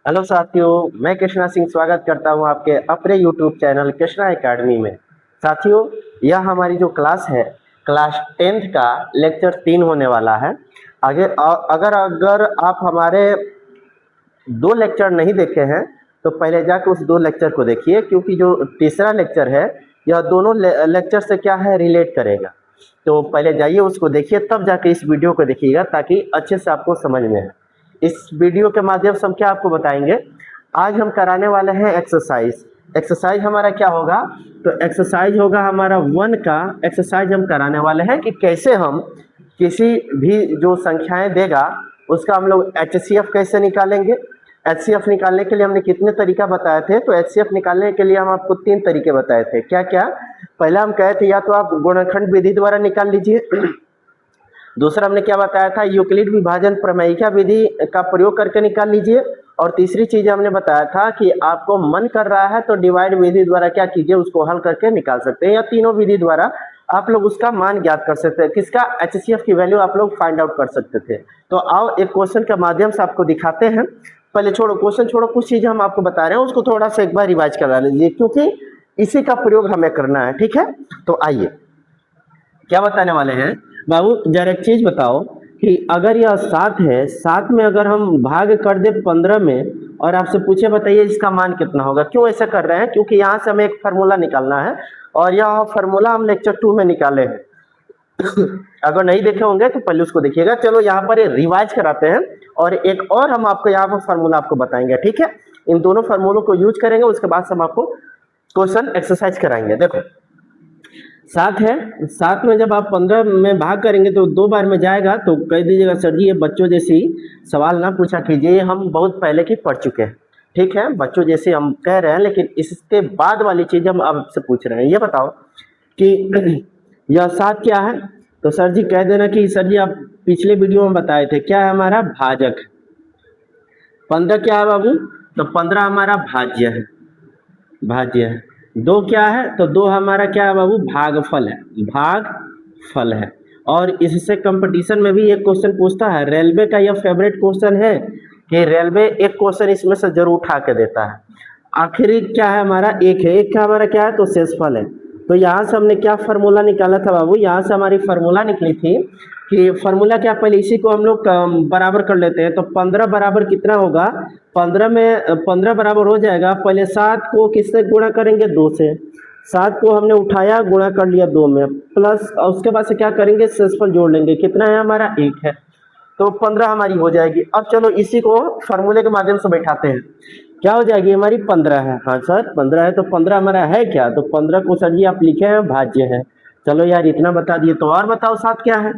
Hello साथियों, मैं कृष्णा सिंह स्वागत करता हूं आपके अपने यूट्यूब चैनल कृष्णा एकेडमी में। साथियों, यह हमारी जो क्लास है, क्लास 10th का लेक्चर 3 होने वाला है। आगे अगर अगर आप हमारे 2 लेक्चर नहीं देखे हैं तो पहले जाकर उस 2 लेक्चर को देखिए, क्योंकि जो तीसरा लेक्चर है यह दोनों लेक्चर से क्या है, रिलेट करेगा। तो पहले जाइए उसको देखिए, तब जाके इस वीडियो को देखिएगा ताकि अच्छे से आपको समझ में आए। इस वीडियो के माध्यम से हम क्या आपको बताएंगे, आज हम कराने वाले हैं एक्सरसाइज। एक्सरसाइज हमारा क्या होगा, तो एक्सरसाइज होगा हमारा 1 का एक्सरसाइज हम कराने वाले हैं कि कैसे हम किसी भी जो संख्याएं देगा उसका हम लोग एचसीएफ कैसे निकालेंगे। एचसीएफ निकालने के लिए हमने कितने तरीका बताए थे, तो एचसीएफ निकालने के लिए हम आपको 3 तरीके बताए थे। क्या क्या? पहला हम कहे थे या तो आप गुणनखंड विधि द्वारा निकाल लीजिए। दूसरा हमने क्या बताया था, यूक्लिड विभाजन प्रमेयिका विधि का प्रयोग करके निकाल लीजिए। और तीसरी चीज हमने बताया था कि आपको मन कर रहा है तो डिवाइड विधि द्वारा क्या कीजिए, उसको हल करके निकाल सकते हैं, या तीनों विधि द्वारा आप लोग उसका मान ज्ञात कर सकते हैं, किसका, एचसीएफ की वैल्यू आप लोग फाइंड आउट कर सकते थे। तो आओ एक क्वेश्चन के माध्यम से आपको दिखाते हैं। पहले छोड़ो क्वेश्चन, छोड़ो, कुछ चीजें हम आपको बता रहे हैं उसको थोड़ा सा एक बार रिवाइज करा लीजिए, क्योंकि इसी का प्रयोग हमें करना है। ठीक है, तो आइए क्या बताने वाले हैं। बाबू जरा एक चीज बताओ कि अगर यह 7 है, 7 में अगर हम भाग कर दे 15 में और आपसे पूछे बताइए इसका मान कितना होगा। क्यों ऐसा कर रहे हैं, क्योंकि यहाँ से हमें एक फार्मूला निकालना है और यह फार्मूला हम लेक्चर 2 में निकाले हैं। अगर नहीं देखे होंगे तो पहले उसको देखिएगा। चलो यहाँ पर रिवाइज कराते हैं और एक और हम आपको यहाँ पर फार्मूला आपको बताएंगे। ठीक है, इन दोनों फार्मूलों को यूज करेंगे, उसके बाद हम आपको क्वेश्चन एक्सरसाइज कराएंगे। देखो 7 है, 7 में जब आप 15 में भाग करेंगे तो 2 बार में जाएगा, तो कह दीजिएगा सर जी ये बच्चों जैसी सवाल ना पूछा कीजिए, ये हम बहुत पहले की पढ़ चुके हैं। ठीक है, बच्चों जैसे हम कह रहे हैं, लेकिन इसके बाद वाली चीज हम आपसे पूछ रहे हैं। ये बताओ कि यह 7 क्या है, तो सर जी कह देना कि सर जी आप पिछले वीडियो में बताए थे क्या है, हमारा भाजक। 15 क्या है बाबू, तो 15 हमारा भाज्य है, भाज्य है। 2 क्या है, तो 2 हमारा क्या है बाबू, भागफल है, भागफल है। और इससे कंपटीशन में भी एक क्वेश्चन पूछता है, रेलवे का यह फेवरेट क्वेश्चन है कि रेलवे एक क्वेश्चन इसमें से जरूर उठा के देता है। आखिरी क्या है हमारा, एक है, एक का हमारा क्या है, तो शेषफल है। तो यहाँ से हमने क्या फार्मूला निकाला था बाबू, यहाँ से हमारी फार्मूला निकली थी कि फार्मूला क्या, पहले इसी को हम लोग बराबर कर लेते हैं। तो 15 बराबर कितना होगा, 15 में 15 बराबर हो जाएगा, पहले 7 को किससे गुणा करेंगे, 2 से। 7 को हमने उठाया, गुणा कर लिया 2 में, प्लस उसके बाद से क्या करेंगे, शेषफल जोड़ लेंगे, कितना है हमारा, 1 है। तो 15 हमारी हो जाएगी। अब चलो इसी को फार्मूले के माध्यम से बैठाते हैं, क्या हो जाएगी हमारी, 15 है। हाँ सर 15 है, तो 15 हमारा है क्या, तो 15 को सर जी आप लिखे हैं भाज्य है। चलो यार इतना बता दिए, तो और बताओ 7 क्या है,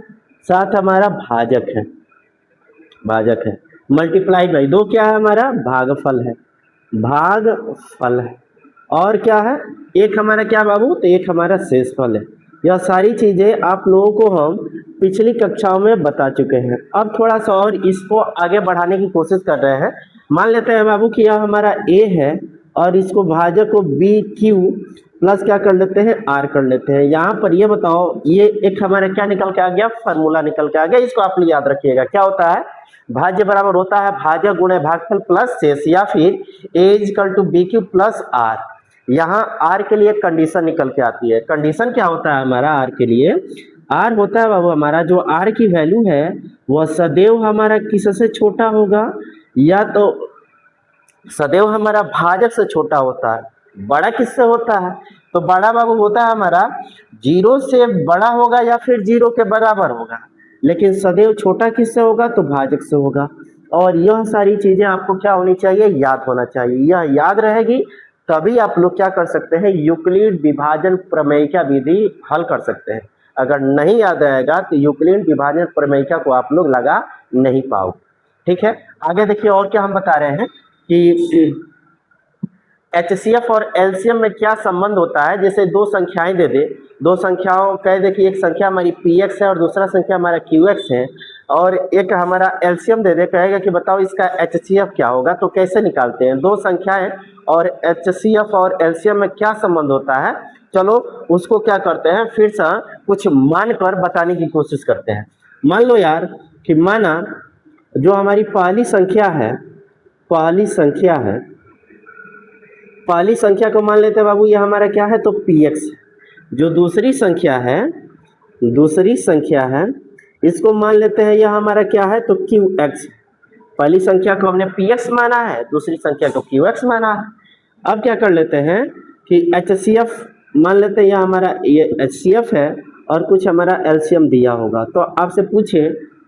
7 हमारा भाजक है, भाजक है। मल्टीप्लाई बाई 2 क्या है हमारा, भागफल है, भागफल है। और क्या है, एक हमारा क्या बाबू, तो एक हमारा शेषफल है। यह सारी चीजें आप लोगों को हम पिछली कक्षाओं में बता चुके हैं। अब थोड़ा सा और इसको आगे बढ़ाने की कोशिश कर रहे हैं। मान लेते हैं बाबू कि यह हमारा ए है और इसको भाजक को बी क्यू प्लस क्या कर लेते हैं, आर कर लेते हैं। यहाँ पर ये बताओ, ये एक हमारा क्या निकल के आ गया, फार्मूला निकल के आ गया। इसको आप लोग याद रखिएगा, क्या होता है, भाज्य बराबर होता है भाजक गुणे भागफल प्लस शेष, या फिर A equal to B Q plus R. यहाँ आर के लिए कंडीशन निकल के आती है। कंडीशन क्या होता है हमारा आर के लिए, आर होता है बाबू हमारा, जो आर की वैल्यू है वह सदैव हमारा किससे छोटा होगा, या तो सदैव हमारा भाजक से छोटा होता है। बड़ा किससे होता है, तो बड़ा बाबू होता है हमारा 0 से बड़ा होगा या फिर 0 के बराबर होगा, लेकिन सदैव छोटा किससे होगा, तो भाजक से होगा। और यह सारी चीजें आपको क्या होनी चाहिए, याद होना चाहिए। यह याद रहेगी तभी आप लोग क्या कर सकते हैं, यूक्लिड विभाजन प्रमेयिका विधि हल कर सकते हैं। अगर नहीं याद रहेगा तो यूक्लिड विभाजन प्रमेयिका को आप लोग लगा नहीं पाओ। ठीक है, आगे देखिए और क्या हम बता रहे हैं कि एचसीएफ और एलसीएम में क्या संबंध होता है। जैसे 2 संख्याएं दे दे, 2 संख्याओं कह दे कि एक संख्या हमारी px है और दूसरा संख्या हमारा qx है, और एक हमारा एलसीएम दे दे, कहेगा कि बताओ इसका एचसीएफ क्या होगा। तो कैसे निकालते हैं, 2 संख्याएं और एचसीएफ और एलसीएम में क्या संबंध होता है, चलो उसको क्या करते हैं, फिर से कुछ मान कर बताने की कोशिश करते हैं। मान लो यार कि माना जो हमारी पहली संख्या है, पहली संख्या है, पहली संख्या को मान लेते हैं बाबू ये हमारा क्या है, तो px। जो दूसरी संख्या है इसको मान लेते हैं यह हमारा क्या है, तो qx। पहली संख्या को हमने px माना है, दूसरी संख्या को qx माना है। अब क्या कर लेते हैं कि HCF मान लेते हैं यह हमारा ये HCF है और कुछ हमारा LCM दिया होगा। तो आपसे पूछे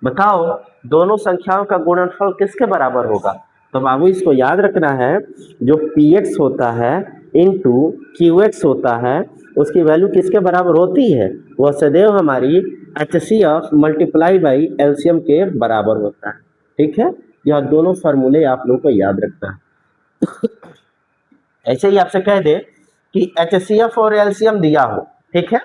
बताओ दोनों संख्याओं का गुणनफल किसके बराबर होगा, तो बाबू इसको याद रखना है, जो px होता है इंटू qx होता है उसकी वैल्यू किसके बराबर होती है, वह सदैव हमारी HCF मल्टीप्लाई बाई LCM के बराबर होता है। ठीक है, यह दोनों फार्मूले आप लोगों को याद रखना है। ऐसे ही आपसे कह दे कि HCF और LCM दिया हो, ठीक है,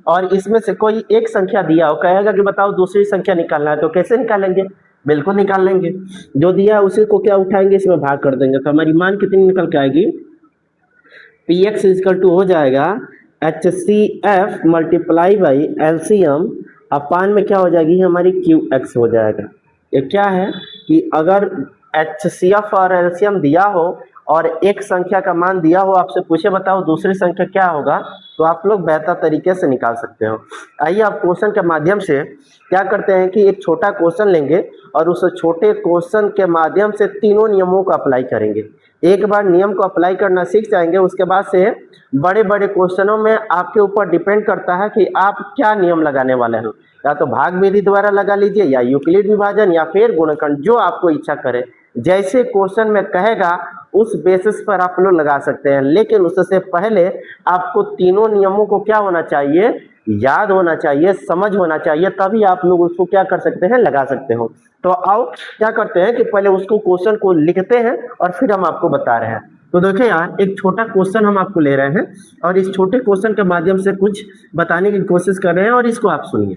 और इसमें से कोई एक संख्या दिया हो, कहेगा कि बताओ दूसरी संख्या निकालना है, तो कैसे निकालेंगे, बिल्कुल निकाल लेंगे। जो दिया है उसी को क्या उठाएंगे, इसमें भाग कर देंगे, तो हमारी मान कितनी निकल के आएगी, px इक्वल टू हो जाएगा HCF मल्टीप्लाई बाई LCM अपान में क्या हो जाएगी हमारी qx हो जाएगा। ये क्या है कि अगर HCF और LCM दिया हो और एक संख्या का मान दिया हो, आपसे पूछे बताओ दूसरी संख्या क्या होगा, तो आप लोग बेहतर तरीके से निकाल सकते हो। आइए आप क्वेश्चन के माध्यम से क्या करते हैं कि एक छोटा क्वेश्चन लेंगे और उस छोटे क्वेश्चन के माध्यम से तीनों नियमों को अप्लाई करेंगे। एक बार नियम को अप्लाई करना सीख जाएंगे, उसके बाद से बड़े बड़े क्वेश्चनों में आपके ऊपर डिपेंड करता है कि आप क्या नियम लगाने वाले हैं, या तो भाग विधि द्वारा लगा लीजिए, या यूक्लिड विभाजन, या फिर गुणनखंड, जो आपको इच्छा करे। जैसे क्वेश्चन में कहेगा उस बेसिस पर आप लोग लगा सकते हैं, लेकिन उससे पहले आपको तीनों नियमों को क्या होना चाहिए, याद होना चाहिए, समझ होना चाहिए, तभी आप लोग उसको क्या कर सकते हैं, लगा सकते हो। तो आओ क्या करते हैं कि पहले उसको क्वेश्चन को लिखते हैं और फिर हम आपको बता रहे हैं। तो देखिए यार, एक छोटा क्वेश्चन हम आपको ले रहे हैं और इस छोटे क्वेश्चन के माध्यम से कुछ बताने की कोशिश कर रहे हैं, और इसको आप सुनिए,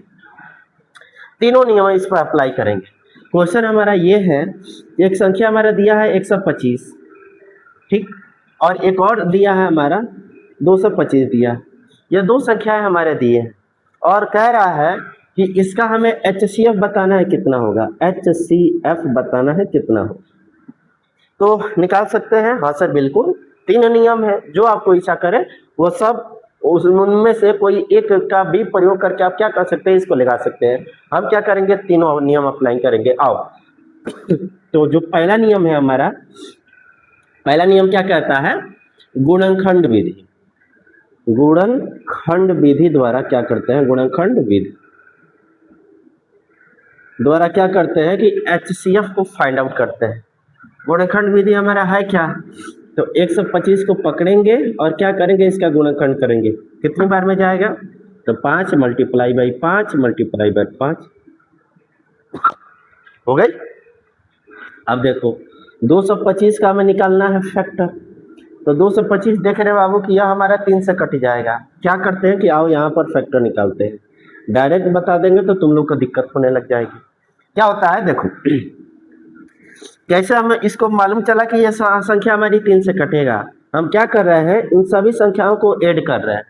तीनों नियम इस पर अप्लाई करेंगे। क्वेश्चन हमारा ये है, एक संख्या हमारा दिया है 125, ठीक, और एक और दिया है हमारा 225 दिया। ये दो संख्याएं हमारे दिए हैं और कह रहा है कि इसका हमें HCF बताना है कितना होगा, HCF बताना है कितना होगा। तो निकाल सकते हैं, हाँ सर बिल्कुल, तीन नियम है, जो आपको इच्छा करे वो सब उनमें से कोई एक का भी प्रयोग करके आप क्या कर सकते हैं, इसको लगा सकते हैं। हम क्या करेंगे, तीनों नियम अप्लाई करेंगे। आओ तो जो पहला नियम है हमारा, पहला नियम क्या कहता है, गुणनखंड विधि। गुणनखंड विधि द्वारा क्या करते हैं, गुणनखंड विधि द्वारा क्या करते हैं कि HCF को फाइंड आउट करते हैं। गुणनखंड विधि हमारा है क्या, तो 125 को पकड़ेंगे और क्या करेंगे, इसका गुणनखंड करेंगे। कितनी बार में जाएगा, तो 5 मल्टीप्लाई बाई 5 मल्टीप्लाई बाई 5 हो गई। अब देखो 225 का हमें निकालना है फैक्टर, तो 225 देख रहे बाबू कि यह हमारा 3 से कट जाएगा। क्या करते हैं कि आओ यहाँ पर फैक्टर निकालते हैं, डायरेक्ट बता देंगे तो तुम लोग को दिक्कत होने लग जाएगी। क्या होता है देखो, कैसे हमें इसको मालूम चला कि यह संख्या हमारी 3 से कटेगा। हम क्या कर रहे हैं, इन सभी संख्याओं को ऐड कर रहे हैं।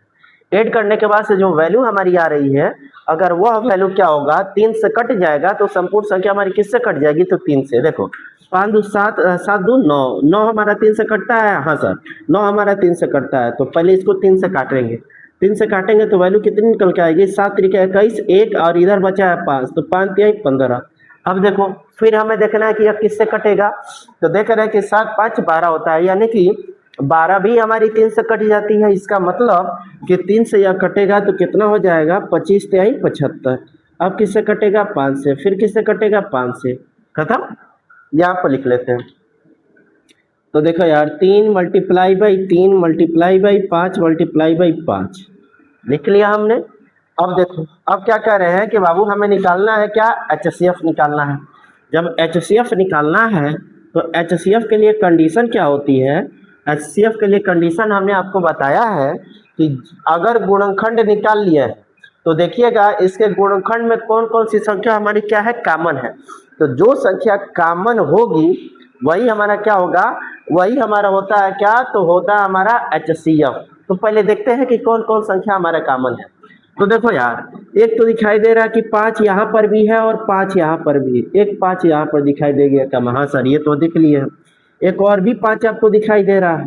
ऐड करने के बाद से जो वैल्यू हमारी आ रही है, अगर वह वैल्यू क्या होगा, 3 से कट जाएगा, तो संपूर्ण संख्या हमारी किससे कट जाएगी, तो 3 से। देखो 5 2 7 7 2 9, 9 हमारा 3 से कटता है, हाँ सर 9 हमारा 3 से कटता है। तो पहले इसको 3 से काटेंगे, 3 से काटेंगे तो वैल्यू कितनी निकल के आएगी, 7 3 21 1, और इधर बचा है 5, तो 5 3 15। अब देखो फिर हमें देखना है कि यह किससे कटेगा, तो देख रहे हैं कि 7 5 12 होता है, यानी कि 12 भी हमारी 3 से कट जाती है। इसका मतलब कि 3 से यह कटेगा तो कितना हो जाएगा, 25 3 75। अब किससे कटेगा, 5 से, फिर किससे कटेगा, 5 से, खत्म। यहाँ पर लिख लेते हैं, तो देखो यार 3 multiply by 3 multiply by 5 multiply by 5 लिख लिया हमने। अब देखो अब क्या कह रहे हैं कि बाबू हमें निकालना है क्या, HCF निकालना है। जब HCF निकालना है तो HCF के लिए कंडीशन क्या होती है, HCF के लिए कंडीशन हमने आपको बताया है कि अगर गुणनखंड निकाल लिया है तो देखिएगा इसके गुणनखंड में कौन कौन सी संख्या हमारी क्या है, कॉमन है। तो जो संख्या कॉमन होगी वही हमारा क्या होगा, वही हमारा होता है क्या, तो होता है हमारा HCF। तो पहले देखते हैं कि कौन कौन संख्या हमारा कॉमन है। तो देखो यार, एक तो दिखाई दे रहा है कि 5 यहाँ पर भी है और 5 यहाँ पर भी, एक 5 यहाँ पर दिखाई दे गया क्या, हाँ सर ये तो दिख लिया। एक और भी 5 आपको दिखाई दे रहा है,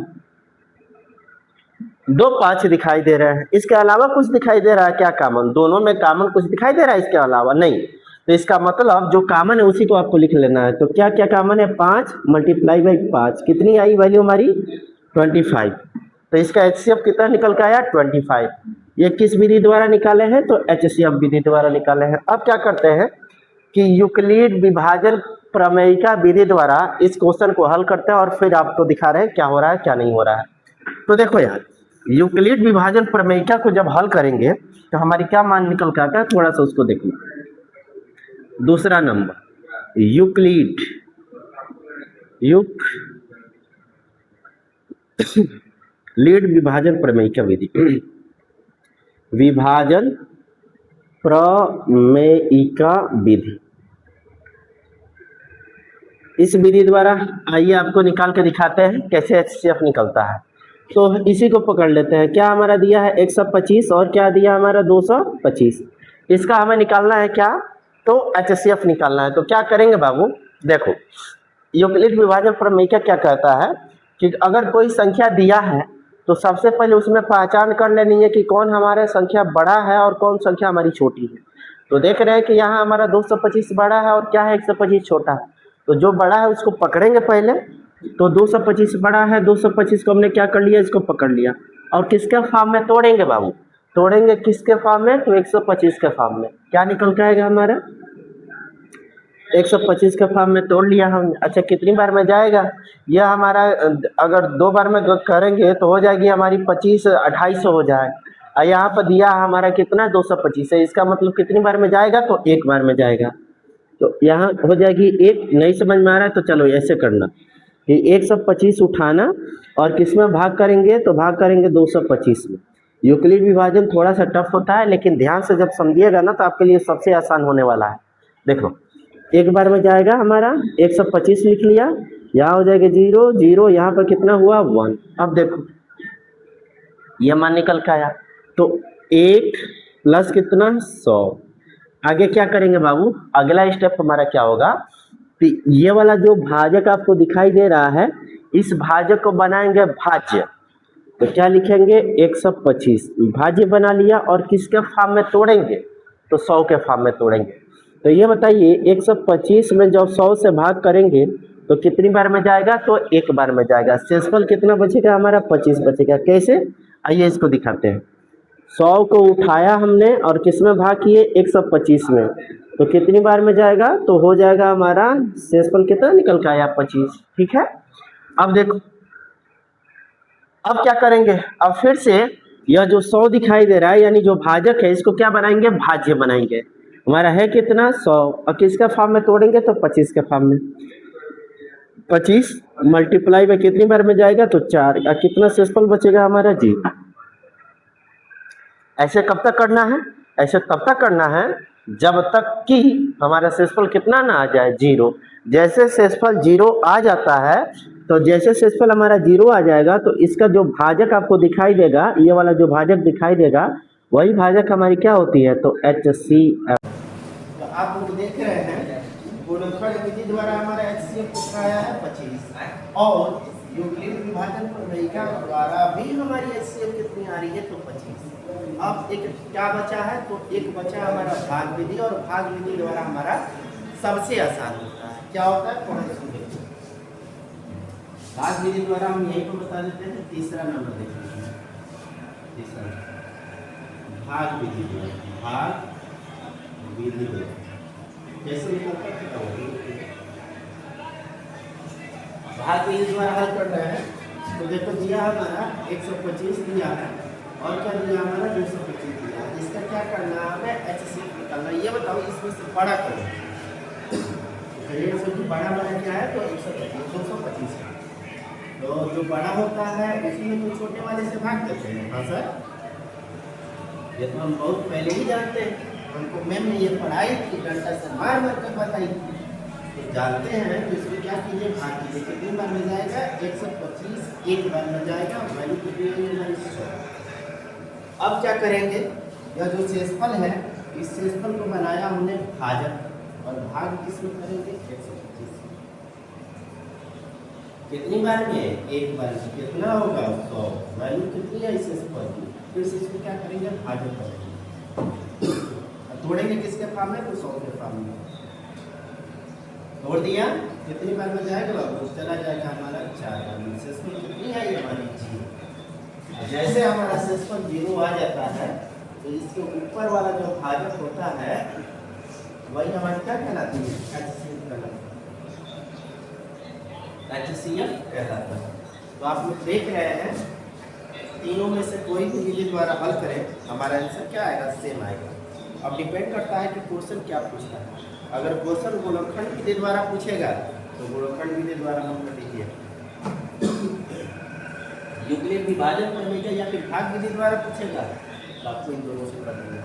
2 5 दिखाई दे रहे हैं। इसके अलावा कुछ दिखाई दे रहा है क्या कॉमन? दोनों में कॉमन कुछ दिखाई दे रहा है इसके अलावा? नहीं। तो इसका मतलब जो कॉमन है उसी को आपको लिख लेना है। तो क्या क्या कॉमन है? 5 मल्टीप्लाई बाई 5, कितनी आई वैल्यू हमारी? 25। तो इसका एचसीएफ कितना निकल के आया? 25। ये किस विधि द्वारा निकाले हैं? तो एचसीएफ विधि द्वारा निकाले हैं। अब क्या करते हैं कि यूक्लिड विभाजन प्रमेयिका विधि द्वारा इस क्वेश्चन को हल करते हैं और फिर आपको दिखा रहे हैं क्या हो रहा है क्या नहीं हो रहा है। तो देखो यार, यूक्लिड विभाजन प्रमेयिका को जब हल करेंगे तो हमारी क्या मान निकल के आता है, थोड़ा सा उसको देखिए। दूसरा नंबर यूक्लिड लीड विभाजन प्रमेयिका विधि, विभाजन प्रमेयिका विधि, इस विधि द्वारा आइए आपको निकाल के दिखाते हैं कैसे एचसीएफ निकलता है। तो इसी को पकड़ लेते हैं। क्या हमारा दिया है? 125 और क्या दिया हमारा? 225। इसका हमें निकालना है क्या? तो एचसीएफ निकालना है। तो क्या करेंगे बाबू? देखो, यूक्लिड विभाजन प्रमेयिका क्या कहता है कि अगर कोई संख्या दिया है तो सबसे पहले उसमें पहचान कर लेनी है कि कौन हमारे संख्या बड़ा है और कौन संख्या हमारी छोटी है। तो देख रहे हैं कि यहाँ हमारा 225 बड़ा है और क्या है? 125 छोटा है। तो जो बड़ा है उसको पकड़ेंगे पहले। तो 225 बड़ा है, 225 को हमने क्या कर लिया? इसको पकड़ लिया। और किसके फॉर्म में तोड़ेंगे बाबू? तोड़ेंगे किसके फॉर्म में? तो 125 के फॉर्म में। क्या निकल के आएगा हमारा? 125 के फॉर्म में तोड़ लिया हमने। अच्छा, कितनी बार में जाएगा? यह हमारा अगर 2 बार में करेंगे तो हो जाएगी हमारी 25, 2800 हो जाए। और यहाँ पर दिया हमारा कितना? 225 है। इसका मतलब कितनी बार में जाएगा? तो 1 बार में जाएगा। तो यहाँ हो जाएगी 1। नहीं समझ में आ रहा है तो चलो ऐसे करना कि 125 उठाना और किस में भाग करेंगे? तो भाग करेंगे 225 में। यूक्लिड विभाजन थोड़ा सा टफ होता है, लेकिन ध्यान से जब समझिएगा ना तो आपके लिए सबसे आसान होने वाला है। देखो, 1 बार में जाएगा हमारा 125 लिख लिया, यहाँ हो जाएगा 0 0, यहाँ पर कितना हुआ? 1। अब देखो ये मान निकल के आया। तो 1 प्लस कितना? 100। आगे क्या करेंगे बाबू? अगला स्टेप हमारा क्या होगा? तो ये वाला जो भाजक आपको दिखाई दे रहा है, इस भाजक को बनाएंगे भाज्य। तो क्या लिखेंगे? 125 भाज्य बना लिया और किसके फॉर्म में तोड़ेंगे? तो 100 के फॉर्म में तोड़ेंगे। तो ये बताइए 125 में जब 100 से भाग करेंगे तो कितनी बार में जाएगा? तो 1 बार में जाएगा। शेषफल कितना बचेगा हमारा? 25 बचेगा। कैसे? आइए इसको दिखाते हैं। 100 को उठाया हमने और किस में भाग किए? 125 में। तो कितनी बार में जाएगा? तो हो जाएगा हमारा शेषफल कितना निकल के आया? 25। ठीक है। अब देखो, अब क्या करेंगे? अब फिर से यह जो 100 दिखाई दे रहा है यानी जो भाजक है इसको क्या बनाएंगे? भाज्य बनाएंगे। हमारा है कितना? 100। और किसके फॉर्म में तोड़ेंगे? तो 25 के फॉर्म में। 25 मल्टीप्लाई में कितनी बार में जाएगा? तो 4। और कितना शेषफल बचेगा हमारा? 0। ऐसे कब तक करना है? ऐसे तब तक करना है जब तक कि हमारा शेषफल कितना ना आ जाए? 0। जैसे शेषफल 0 आ जाता है, तो जैसे शेषफल हमारा 0 आ जाएगा तो इसका जो भाजक आपको दिखाई देगा, ये वाला जो भाजक दिखाई देगा वही भाजक हमारी क्या होती है? तो HCF। तो आप लोग देख रहे हैं गुणनफल विधि द्वारा हमारा HCF कितना आया है? 25। और यूक्लिड विभाजन प्रमेयिका द्वारा भी हमारी HCF कितनी आ रही है? तो 25। अब एक क्या बचा है? तो एक बचा हमारा भाग विधि, और भाग विधि द्वारा हमारा सबसे आसान होता है। क्या होता है? थोड़ा सा देखिए, भाग विधि द्वारा हम यही को बता देते हैं। तीसरा नंबर देखिए, तीसरा भाग विधि द्वारा, भाग विधि द्वारा कैसे निकलता है? भाग विधि द्वारा हल कर रहे हैं। तो देखो दिया हमारा 125 दिया है और क्या दिया हमारा? 225 दिया है। इसका क्या करना है? हमें HCF निकालना। ये बताओ इसमें से बड़ा करो। बड़ा बड़ा क्या है? तो 125 225 है। तो जो बड़ा होता है उसी में तो छोटे वाले से भाग देते हैं। हाँ सर, ये तो हम बहुत पहले ही जानते हैं। हमको मैम ने ये पढ़ाई थी, घंटा से मार मार कर बताई थी। तो जानते हैं तो इसमें क्या कीजिए? भाग कीजिए। कितनी बार में जाएगा? 125 1 बार में जाएगा। वैल्यू कितनी है? 100। अब क्या करेंगे? यह जो शेषफल है, इस शेषफल को बनाया हमने भाजक, और भाग किसमें करेंगे? 125। कितनी बार में? एक बार में। कितना होगा? 100। वैल्यू कितनी है इस स्क्वायर की? फिर से इसको क्या करेंगे? भाजन करेंगे। तोड़ेंगे किसके फॉर्म में? तो 100 के फॉर्म में। तोड़ दिया। कितनी बार में जाएगा? तो चला जाएगा हमारा 4 बार में। शेषफल कितनी है ये हमारी? 0। जैसे हमारा शेषफल 0 आ जाता है तो इसके ऊपर वाला जो भाजक होता है वही हमारी क्या कहलाती है? HCF कहलाता है। तो आप लोग देख रहे हैं तीनों में से कोई भी विधि द्वारा हल करें हमारा आंसर क्या आएगा? सेम आएगा। अब डिपेंड करता है कि क्वेश्चन क्या पूछता है। अगर क्वेश्चन गुणनखंड विधि द्वारा पूछेगा तो गुणनखंड विधि द्वारा हम कर दीजिए। यूक्लिड विभाजन प्रमेय या फिर भाग विधि द्वारा पूछेगा तो आपको इन दोनों से कर देंगे।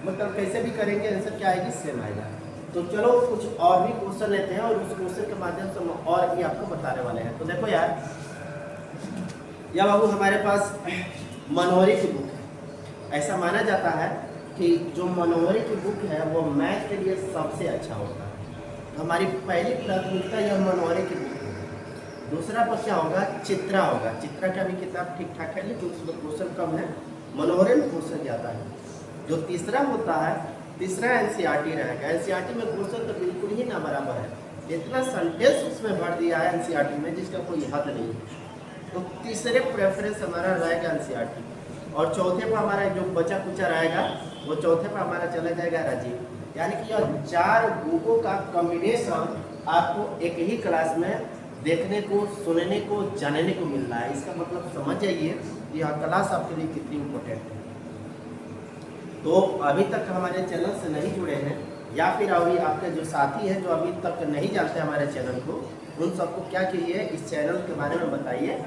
मतलब कैसे भी करेंगे आंसर क्या आएगी? सेम आएगा। तो चलो कुछ और भी क्वेश्चन लेते हैं और उस क्वेश्चन के माध्यम से हम और भी आपको बताने वाले हैं। तो देखो यार, या बाबू हमारे पास मनोहरी की बुक है। ऐसा माना जाता है कि जो मनोहरी की बुक है वो मैथ के लिए सबसे अच्छा होता है। हमारी पहली प्राथमिकता यह मनोहरी की बुक है। दूसरा पर क्या होगा? चित्रा होगा। चित्रा का भी किताब ठीक ठाक है लेकिन उसमें क्वेश्चन कम है। मनोहरी में क्वेश्चन ज़्यादा है। जो तीसरा होता है, तीसरा NCERT रहेगा। NCERT में क्वेश्चन तो बिल्कुल ही ना बराबर है। इतना सेंटेंस उसमें भर दिया है NCERT में जिसका कोई हद नहीं है। तो तीसरे प्रेफरेंस हमारा रहेगा NCERT। और चौथे पर हमारा जो बचा कुचा रहेगा वो चौथे पर हमारा चला जाएगा राजीव। यानी कि यह 4 बुकों का कॉम्बिनेशन आपको एक ही क्लास में देखने को, सुनने को, जानने को मिल रहा है। इसका मतलब समझ जाइए कि यह क्लास आपके लिए कितनी इम्पोर्टेंट है। तो अभी तक हमारे चैनल से नहीं जुड़े हैं या फिर अभी आपके जो साथी हैं जो अभी तक नहीं जानते हमारे चैनल को, उन सबको क्या कीजिए, इस चैनल के बारे में बताइए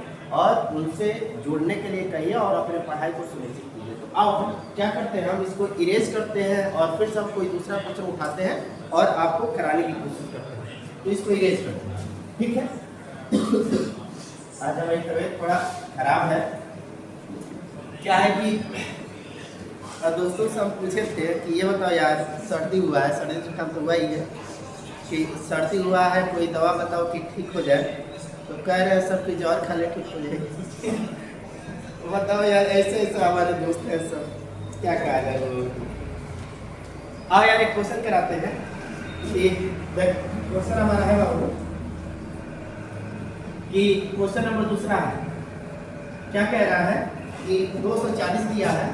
और उनसे जुड़ने के लिए कहिए और अपने पढ़ाई को सुनिश्चित कीजिए। तो अब हम क्या करते हैं, हम इसको इरेज करते हैं और फिर सब कोई दूसरा क्वेश्चन उठाते हैं और आपको कराने की कोशिश करते हैं। तो इसको इरेज करते हैं, ठीक है। आज हमारी तबीयत थोड़ा खराब है। क्या है कि दोस्तों से हम पूछे थे कि ये बताओ यार, सर्दी हुआ है, सर्दी जुकाम तो हुआ ही है, कि सर्दी हुआ है कोई दवा बताओ कि ठीक हो जाए। तो कह रहे हैं सब की ज्वर खा ले ठीक हो जाएगी। तो बताओ यार, ऐसे ऐसे हमारे दोस्त हैं सब, क्या कहा जाए। आओ यार एक क्वेश्चन कराते हैं। क्वेश्चन हमारा है बाबू कि क्वेश्चन नंबर दूसरा है, क्या कह रहा है कि 240 दिया है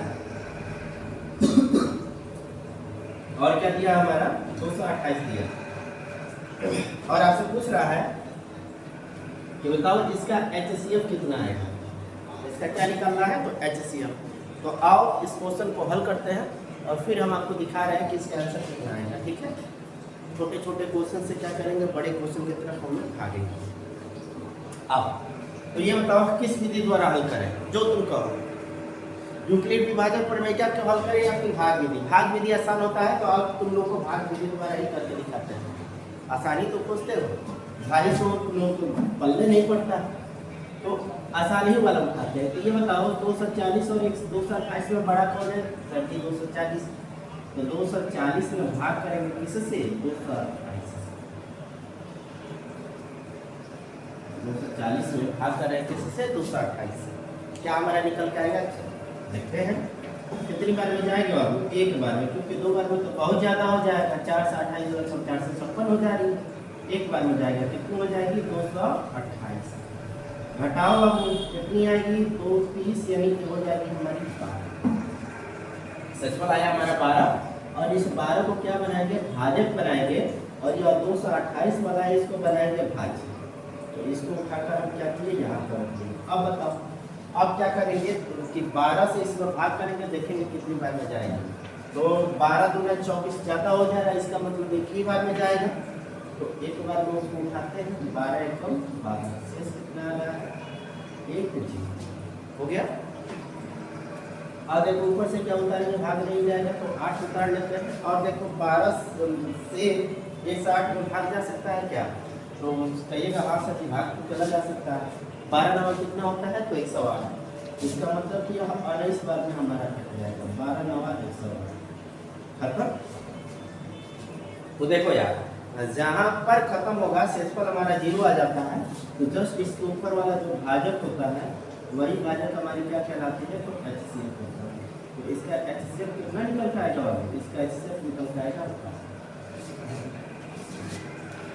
और क्या दिया हमारा 228 दिया, और आपसे पूछ रहा है कि बताओ इसका HCF कितना आएगा। इसका क्या निकालना है? तो HCF। तो आओ इस क्वेश्चन को हल करते हैं और फिर हम आपको दिखा रहे हैं कि इसका आंसर कितना आएगा, ठीक है। छोटे छोटे क्वेश्चन से क्या करेंगे, बड़े क्वेश्चन की तरफ हम लोग भागेंगे। आओ तो ये बताओ किस विधि द्वारा हल करें, जो तुम कहो। यूक्लिड विभाजन प्रमेय क्या हल करें या फिर भाग विधि। भाग विधि आसान होता है तो अब तुम लोग को भाग विधि द्वारा ही करके दिखाते हैं। आसानी तो खोजते हो, भारी तो तुम लोग को पल्ले नहीं पड़ता, तो आसानी ही वाला उठाते हैं। तो ये बताओ 240 और 228 में बड़ा कौन है? 240। तो 240 में भाग करेंगे किससे? 240 में भाग करेंगे किससे? 228 से। क्या हमारा निकल के आएगा? देखते हैं कितनी बार में जाएगा बाबू? एक बार में, क्योंकि 2 बार में तो बहुत ज़्यादा हो जाएगा। 4 से 28 और 4 से 56 हो जा रही है। एक बार में जाएगा, कितनी हो जाएगी? 228। घटाओ बाबू, कितनी आएगी? 230, यानी कि हो जाएगी हमारी 12। सचफल आया हमारा 12, और इस 12 को क्या बनाएंगे? भाजक बनाएंगे, और यह 228 वाला है इसको बनाएंगे भाज्य। तो इसको उठाकर हम क्या किए? यहाँ पर रख दिए। अब बताओ अब क्या करेंगे कि 12 से इसमें भाग करेंगे, देखेंगे कितनी बार में जाएगा। तो 12 दूना 24 ज़्यादा हो जा रहा है, इसका मतलब एक ही बार में जाएगा। तो एक बार में उसको उठाते हैं, 12 एकम 12, शेष कितना आ रहा है? 1 0 हो गया। और देखो ऊपर से क्या उतारेंगे? भाग नहीं जाएगा तो 8 उतार लेते हैं। और देखो 12 से 160 में भाग जा सकता है क्या? तो कहिएगा हाँ सर जी, भाग तो चला जा सकता है। 12 नंबर कितना होता है? तो 108। इसका मतलब कि यह 28 बार में हमारा कट जाएगा। 12 9 108 खत्म। तो देखो यार, जहाँ पर खत्म होगा शेषफल हमारा 0 आ जाता है, तो जस्ट इसके ऊपर वाला जो भाजक होता है वही भाजक हमारी क्या कहलाती है, तो HCF होता है। तो इसका HCF कितना निकल आएगा, इसका HCF निकल आएगा।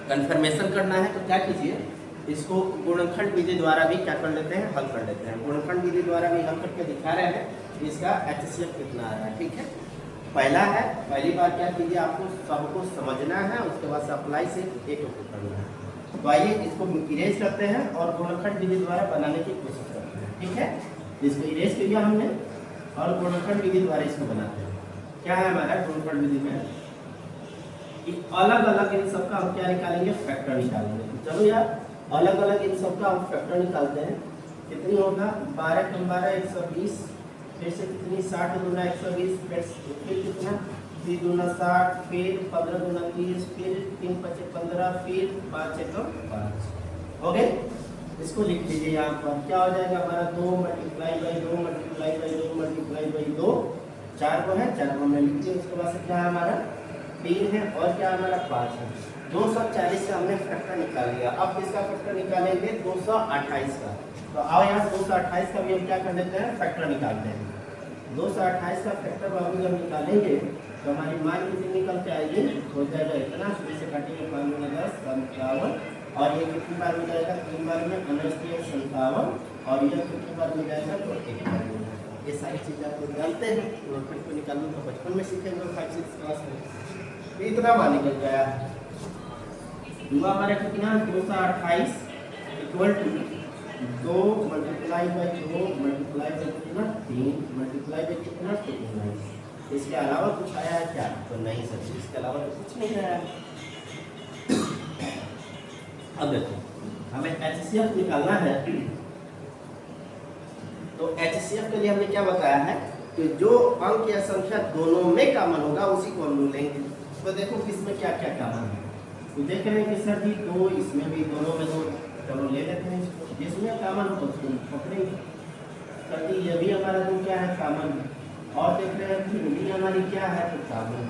कंफर्मेशन करना है तो क्या कीजिए, इसको गुणनखंड विधि द्वारा भी क्या कर लेते हैं, हल कर लेते हैं। गुणनखंड विधि द्वारा भी हल करके दिखा रहे हैं इसका HCF कितना आ रहा है। ठीक है, पहला है, पहली बार क्या कीजिए, आपको सबको समझना है, उसके बाद सप्लाई से एक करना है। तो आइए इसको इरेज करते हैं और गुणनखंड विधि द्वारा बनाने की कोशिश करते हैं। ठीक है, इसको इरेज किया हमने और गुणनखंड विधि द्वारा इसको बनाते हैं। क्या है हमारा गुणनखंड विधि में कि अलग अलग इन सबका हम क्या निकालेंगे, फैक्टर निकालेंगे। तो चलो यार अलग अलग इन सबका हम फैक्टर निकालते हैं। कितनी होगा, 12 कम 12 120, फिर से कितनी 60 दूना 120, फिर कितना 3 दूना 60, फिर 15 दूना 30, फिर 3 5 15, फिर 5 1 5। हो गए, इसको लिख लीजिए यहाँ पर। क्या हो जाएगा हमारा 2 multiply by 2 multiply by 2 multiply by 2, 4 को है, 4 को हमने लिख दिया। उसके बाद से क्या है हमारा 3 है और क्या हमारा 5 है। 240 का हमने फैक्टर निकाल लिया। अब किसका फैक्टर निकालेंगे, 228 का। तो आओ यहाँ 228 का भी हम क्या कर लेते हैं, फैक्टर निकालते हैं। 228 का फैक्टर बाबू जब निकालेंगे तो हमारी मान कितनी निकल के आएगी, हो जाएगा इतना, शुरू से काटेंगे 5 गुना 10 57, और ये कितनी बार में जाएगा, 3 बार में 57, और ये कितनी बार में जाएगा, तो 1 बार में। ये सारी चीज़ें आप लोग जानते हैं, गुणनखंड को निकालना तो बचपन में सीखेंगे 5-6 क्लास में। इतना मान निकल गया हुआ हमारा कितना, 228 equal to 2 multiply by 2 multiply by कितना 3 मल्टीप्लाई बाई कितना 29। इसके अलावा कुछ आया है क्या, तो नहीं सर, इसके अलावा तो कुछ नहीं आया। अब देखो हमें HCF निकालना है, तो HCF के लिए हमने क्या बताया है कि जो अंक या संख्या दोनों में कॉमन होगा उसी को हम लेंगे। तो देखो किसमें क्या क्या कॉमन है, तो देख रहे हैं कि सर जी 2, इसमें भी दोनों में 2, चलो ले लेते हैं इसको। जिसमें कॉमन हो उसको पकड़ेंगे। सर जी ये भी हमारा जो क्या है कॉमन है, और देख रहे हैं कि भी हमारी क्या है, तो कॉमन।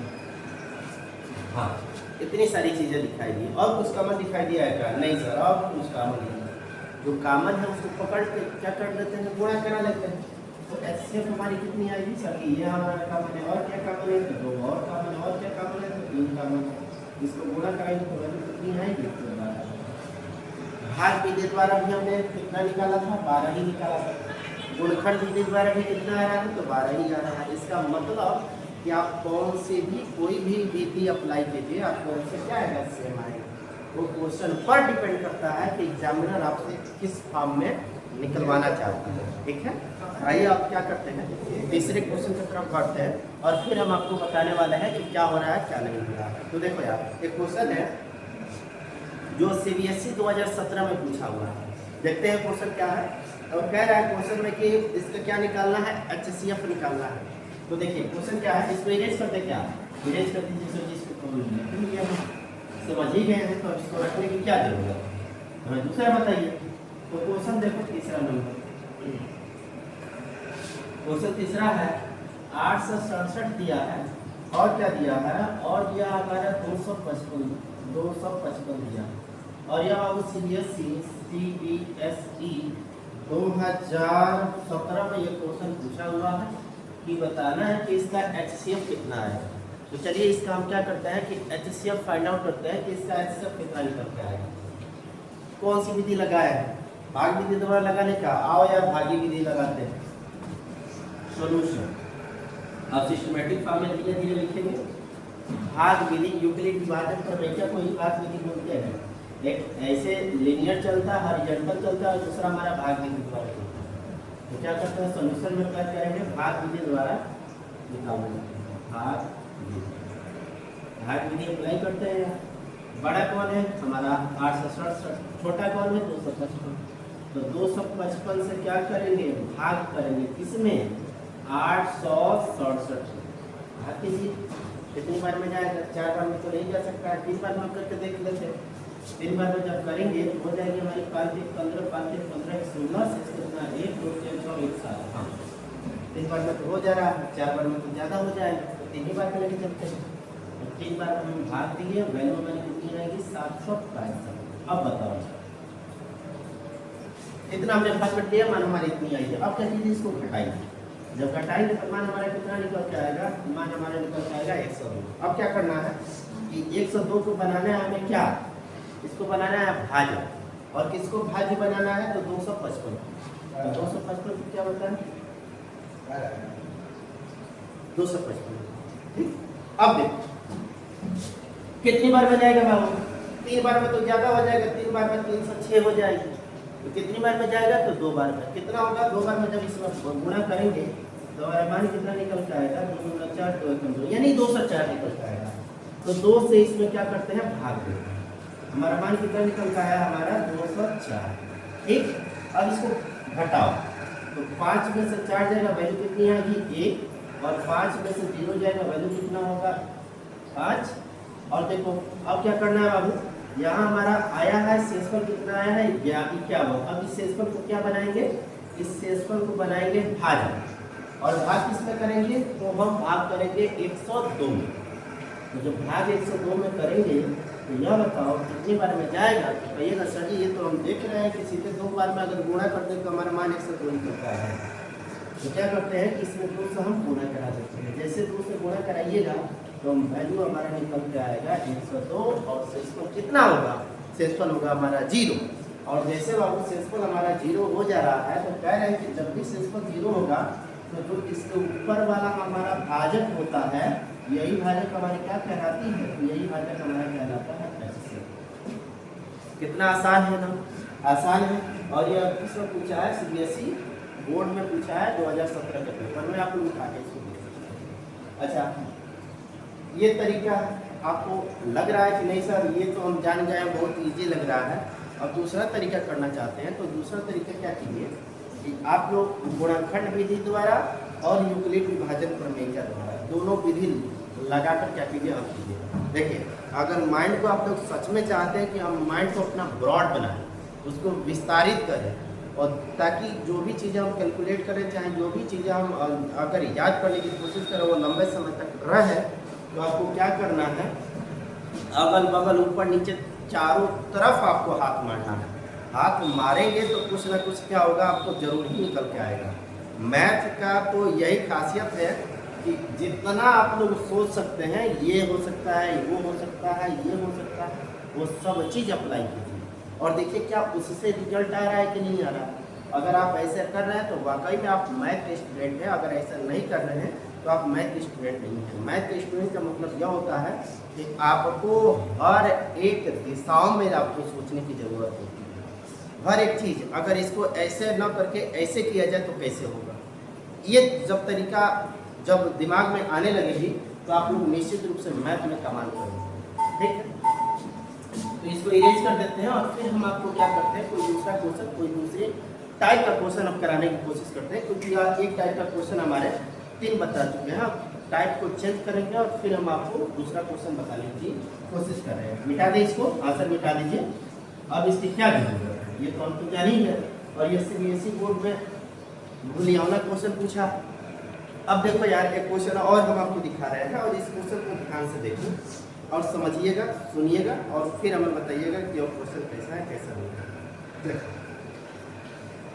हाँ, इतनी सारी चीज़ें दिखाई दी। और कुछ कॉमन दिखाई दिया है क्या, नहीं सर और कुछ कॉमन नहीं। जो कॉमन है उसको पकड़ के क्या कर देते हैं, गुणा करा लेते हैं। तो HCF हमारी कितनी आएगी सर, ये हमारा कॉमन है, और क्या कॉमन है, तो 2 और कॉमन है, और क्या कॉमन है, तो 3 कॉमन है। इसको गुणा कराएंगे तो वैल्यू कितनी आएगी, तो 12। भाग विधि द्वारा भी हमने कितना निकाला था, 12 ही निकाला था। गुणनखंड विधि द्वारा भी कितना आ रहा है, तो 12 ही आ रहा है। इसका मतलब कि आप कौन से भी कोई भी विधि अप्लाई कीजिए, आपको आंसर क्या आएगा, सेम आएगा। वो क्वेश्चन पर डिपेंड करता है कि एग्जामिनर आपसे किस फॉर्म में निकलवाना चाहता है। ठीक है, आइए आप क्या करते हैं, तीसरे क्वेश्चन की तरफ बढ़ते हैं और फिर हम आपको बताने वाले हैं कि क्या हो रहा है क्या नहीं हो रहा है। तो देखो यार, एक क्वेश्चन है जो CBSE 2017 में पूछा हुआ है। देखते हैं क्वेश्चन क्या है। और कह रहा है क्वेश्चन में कि इसका क्या निकालना है, HCF निकालना है। तो देखिए क्वेश्चन क्या है, इसको इरेज करते क्या, इरेज कर दीजिए सर, जिसको समझ ही गए हैं, तो इसको रखने की क्या जरूरत है, हमें दूसरा बताइए। तो क्वेश्चन देखो तीसरा नंबर, क्वेश्चन तीसरा है 867 दिया है, और क्या दिया है, और दिया हमारा 255 दिया। और यह CBSE 2017 में ये क्वेश्चन पूछा हुआ है कि बताना है कि इसका HCF कितना है। तो चलिए इसका हम क्या करते हैं कि HCF फाइंड आउट करते हैं कि इसका HCF कितना निकल के आएगा। कौन सी विधि लगाया है, भाग विधि द्वारा लगाने का। आओ यार भागी विधि लगाते हैं। सॉल्यूशन अब सिस्टमैटिक फॉर्म में धीरे धीरे लिखेंगे। भाग विधि यूक्लिड विभाजन प्रक्रिया को ही भाग विधि बोलते हैं। एक ऐसे लिनियर चलता है, हॉरिजॉन्टल चलता है, और दूसरा हमारा भाग विधि द्वारा चलता है। तो क्या करते हैं, सॉल्यूशन में क्या करेंगे, भाग विधि द्वारा निकालेंगे। भाग विधि अप्लाई करते हैं। बड़ा कौन है हमारा 867, छोटा कौन है 255। तो 255 से क्या करेंगे, भाग करेंगे किसमें, 867। भाग कीजिए, कितनी बार में जाएगा, 4 बार में तो नहीं जा सकता है, 3 बार में करके देख लेते हैं। 3 बार में जब करेंगे तो हो जाएगी हमारी 5 1 15 5 1 15 16 से कितना 1 2 3 6 1 7। हाँ 3 बार में तो हो जा रहा है, 4 बार में तो ज़्यादा हो जाएगा, तो 3 ही बार में लेके चलते हैं। 3 बार में हम भाग दिए, वैल्यू हमारी कितनी जाएगी 765। अब बताओ इतना हमने भाग कर दिया, मान हमारी इतनी आई है। अब क्या कीजिए, इसको घटाइए। जब घटाएंगे तो मान हमारा कितना निकल के आएगा, मान हमारा निकल के आएगा 102। अब क्या करना है कि 102 को बनाना है हमें क्या, इसको बनाना है भाज्य, और किसको भाज्य बनाना है तो 255। 255 को क्या होता है 255। ठीक, अब देखो कितनी बार में जाएगा बाबू, 3 बार में तो ज्यादा हो जाएगा, 3 बार में 306 हो जाएगी। तो कितनी बार में जाएगा तो 2 बार में। कितना होगा 2 बार में, जब इसमें गुणा करेंगे तो हमारा मान कितना निकल के आएगा 2 गुना 4 2 एकम 2, यानी 204 निकल के आएगा। तो 2 से इसमें क्या करते हैं भाग देते हैं, हमारा मान कितना निकल के आया हमारा 204। ठीक, अब इसको घटाओ तो 5 में से 4 जाएगा, वैल्यू कितनी आएगी 1, और 5 में से 0 जाएगा, वैल्यू कितना होगा 5। और देखो अब क्या करना है बाबू, यहाँ हमारा आया है शेषफल कितना आया है 51। अब इस शेषफल को क्या बनाएंगे, इस शेषफल को बनाएंगे भाज्य, और भाग किसमें करेंगे तो हम भाग करेंगे 102 में। तो जब भाग 102 में करेंगे तो यह बताओ कितनी बार में जाएगा। तो कहिएगा सर जी ये तो हम देख रहे हैं कि सीधे 2 बार में अगर गुणा करते हैं तो हमारा मान 102 निकलता है। तो क्या करते हैं कि इसमें 2 से हम गुणा करा देते हैं। जैसे 2 से गुणा कराइएगा तो वैल्यू हमारा निकल के आएगा 102, और शेषफल कितना होगा, शेषफल होगा हमारा 0। और जैसे बाबू शेषफल हमारा 0 हो जा रहा है तो कह रहे हैं कि जब भी शेषफल 0 होगा तो जो इसके ऊपर वाला हमारा भाजक होता है, यही भाजक हमारी क्या कहलाती है, तो यही भाजक हमारा कहलाता है HCF। कितना आसान है ना, आसान है। और ये किसमें पूछा है, CBSE बोर्ड में पूछा है 2017 के पेपर में, आप लोग उठा के इसको। अच्छा ये तरीका आपको लग रहा है कि नहीं सर ये तो हम जान गए, बहुत इजी लग रहा है। अब दूसरा तरीका करना चाहते हैं तो दूसरा तरीका क्या कीजिए कि आप लोग गुणनखंड विधि द्वारा और यूक्लिड विभाजन प्रमेय के द्वारा दोनों विधि लगाकर क्या कीजिए हल कीजिए। देखिए अगर माइंड को आप लोग सच में चाहते हैं कि हम माइंड को अपना ब्रॉड बनाएं, उसको विस्तारित करें, और ताकि जो भी चीज़ें हम कैलकुलेट करें, चाहे जो भी चीज़ें हम अगर याद करने की कोशिश करें वो लंबे समय तक रहे, तो आपको क्या करना है, अगल बगल ऊपर नीचे चारों तरफ आपको हाथ मारना है। हाथ मारेंगे तो कुछ ना कुछ क्या होगा आपको जरूर ही निकल के आएगा। मैथ का तो यही खासियत है कि जितना आप लोग सोच सकते हैं, ये हो सकता है, वो हो सकता है, ये हो सकता है, वो सब चीज़ अप्लाई कीजिए और देखिए क्या उससे रिजल्ट आ रहा है कि नहीं आ रहा। अगर आप ऐसे कर रहे हैं तो वाकई में आप मैथ स्टूडेंट हैं, अगर ऐसा नहीं कर रहे हैं तो आप मैथ स्टूडेंट नहीं हैं। मैथ स्टूडेंट का मतलब यह होता है कि आपको हर एक दिशाओं में आपको सोचने की ज़रूरत होती है। हर एक चीज़ अगर इसको ऐसे न करके ऐसे किया जाए तो कैसे होगा, ये जब तरीका जब दिमाग में आने लगेगी तो आप लोग निश्चित रूप से मैथ में कमाल करेंगे। ठीक है, तो इसको इरेज कर देते हैं और फिर हम आपको क्या करते हैं, कोई दूसरा क्वेश्चन, कोई दूसरे टाइप का क्वेश्चन अब कराने की कोशिश करते हैं, क्योंकि आज एक टाइप का क्वेश्चन हमारे 3 बता चुके हैं। टाइप को चेंज करेंगे और फिर हम आपको दूसरा क्वेश्चन बताने की कोशिश कर रहे हैं। मिटा दें इसको, आंसर मिटा दीजिए। अब इसकी क्या जरूरत है, ये तो हम तो जान ही है, और ये CBSE बोर्ड में भूलियावना क्वेश्चन पूछा। अब देखो यार एक क्वेश्चन और हम आपको दिखा रहे हैं, और इस क्वेश्चन को ध्यान से देखिए और समझिएगा, सुनिएगा, और फिर हमें बताइएगा कि वो क्वेश्चन कैसा है कैसा नहीं है।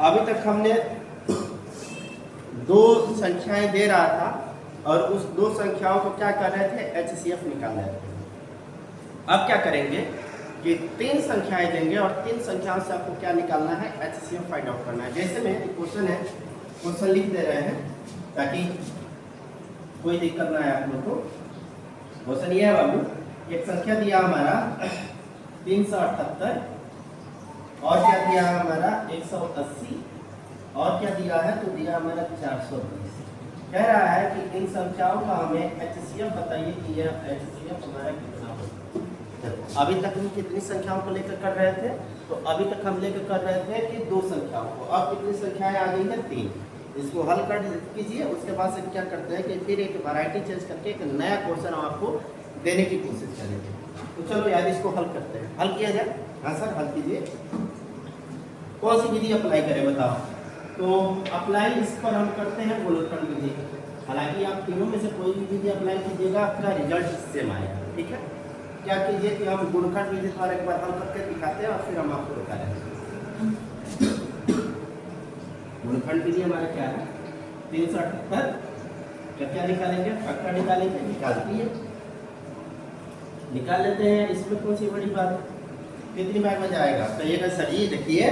अभी तक हमने 2 संख्याएं दे रहा था और उस 2 संख्याओं को क्या कर रहे थे, HCF निकाल रहे थे। अब क्या करेंगे कि 3 संख्याएं देंगे और 3 संख्याओं से आपको क्या निकालना है, HCF फाइंड आउट करना है। जैसे में क्वेश्चन है, क्वेश्चन लिख दे रहे हैं ताकि कोई दिक्कत ना आए आप लोग को। क्वेश्चन ये है बाबू, एक संख्या दिया हमारा 378 और क्या दिया है हमारा 180 और क्या दिया है तो दिया हमारा 420। कह रहा है कि इन संख्याओं का हमें HCF बताइए कि यह HCF हमारा कितना होगा। अभी तक हम कितनी संख्याओं को लेकर कर रहे थे, तो अभी तक हम लेकर कर रहे थे कि 2 संख्याओं को। अब कितनी संख्याएं आ गई है, 3। इसको हल कर कीजिए, उसके बाद से क्या करते हैं कि फिर एक वैरायटी चेंज करके एक नया क्वेश्चन हम आपको देने की कोशिश करेंगे। तो चलो यार इसको हल करते हैं, हल किया जाए। हाँ सर हल कीजिए। कौन सी विधि अप्लाई करें बताओ, तो अप्लाई इस पर हम करते हैं गोलोत्तम विधि। हालांकि आप तीनों में से कोई भी विधि अप्लाई कीजिएगा आपका रिजल्ट सेम आएगा। ठीक है, क्या कीजिए कि हम गुणनखंड विधि द्वारा एक बार हल करके दिखाते हैं और फिर हम आपको बता देंगे। गुणनखंड विधि हमारा क्या है, 378 क्या क्या निकालेंगे, फैक्टर निकालेंगे, निकालती है निकाल लेते हैं। इसमें कौन सी बड़ी बात है, कितनी बार में जाएगा कहिएगा सर जी। देखिए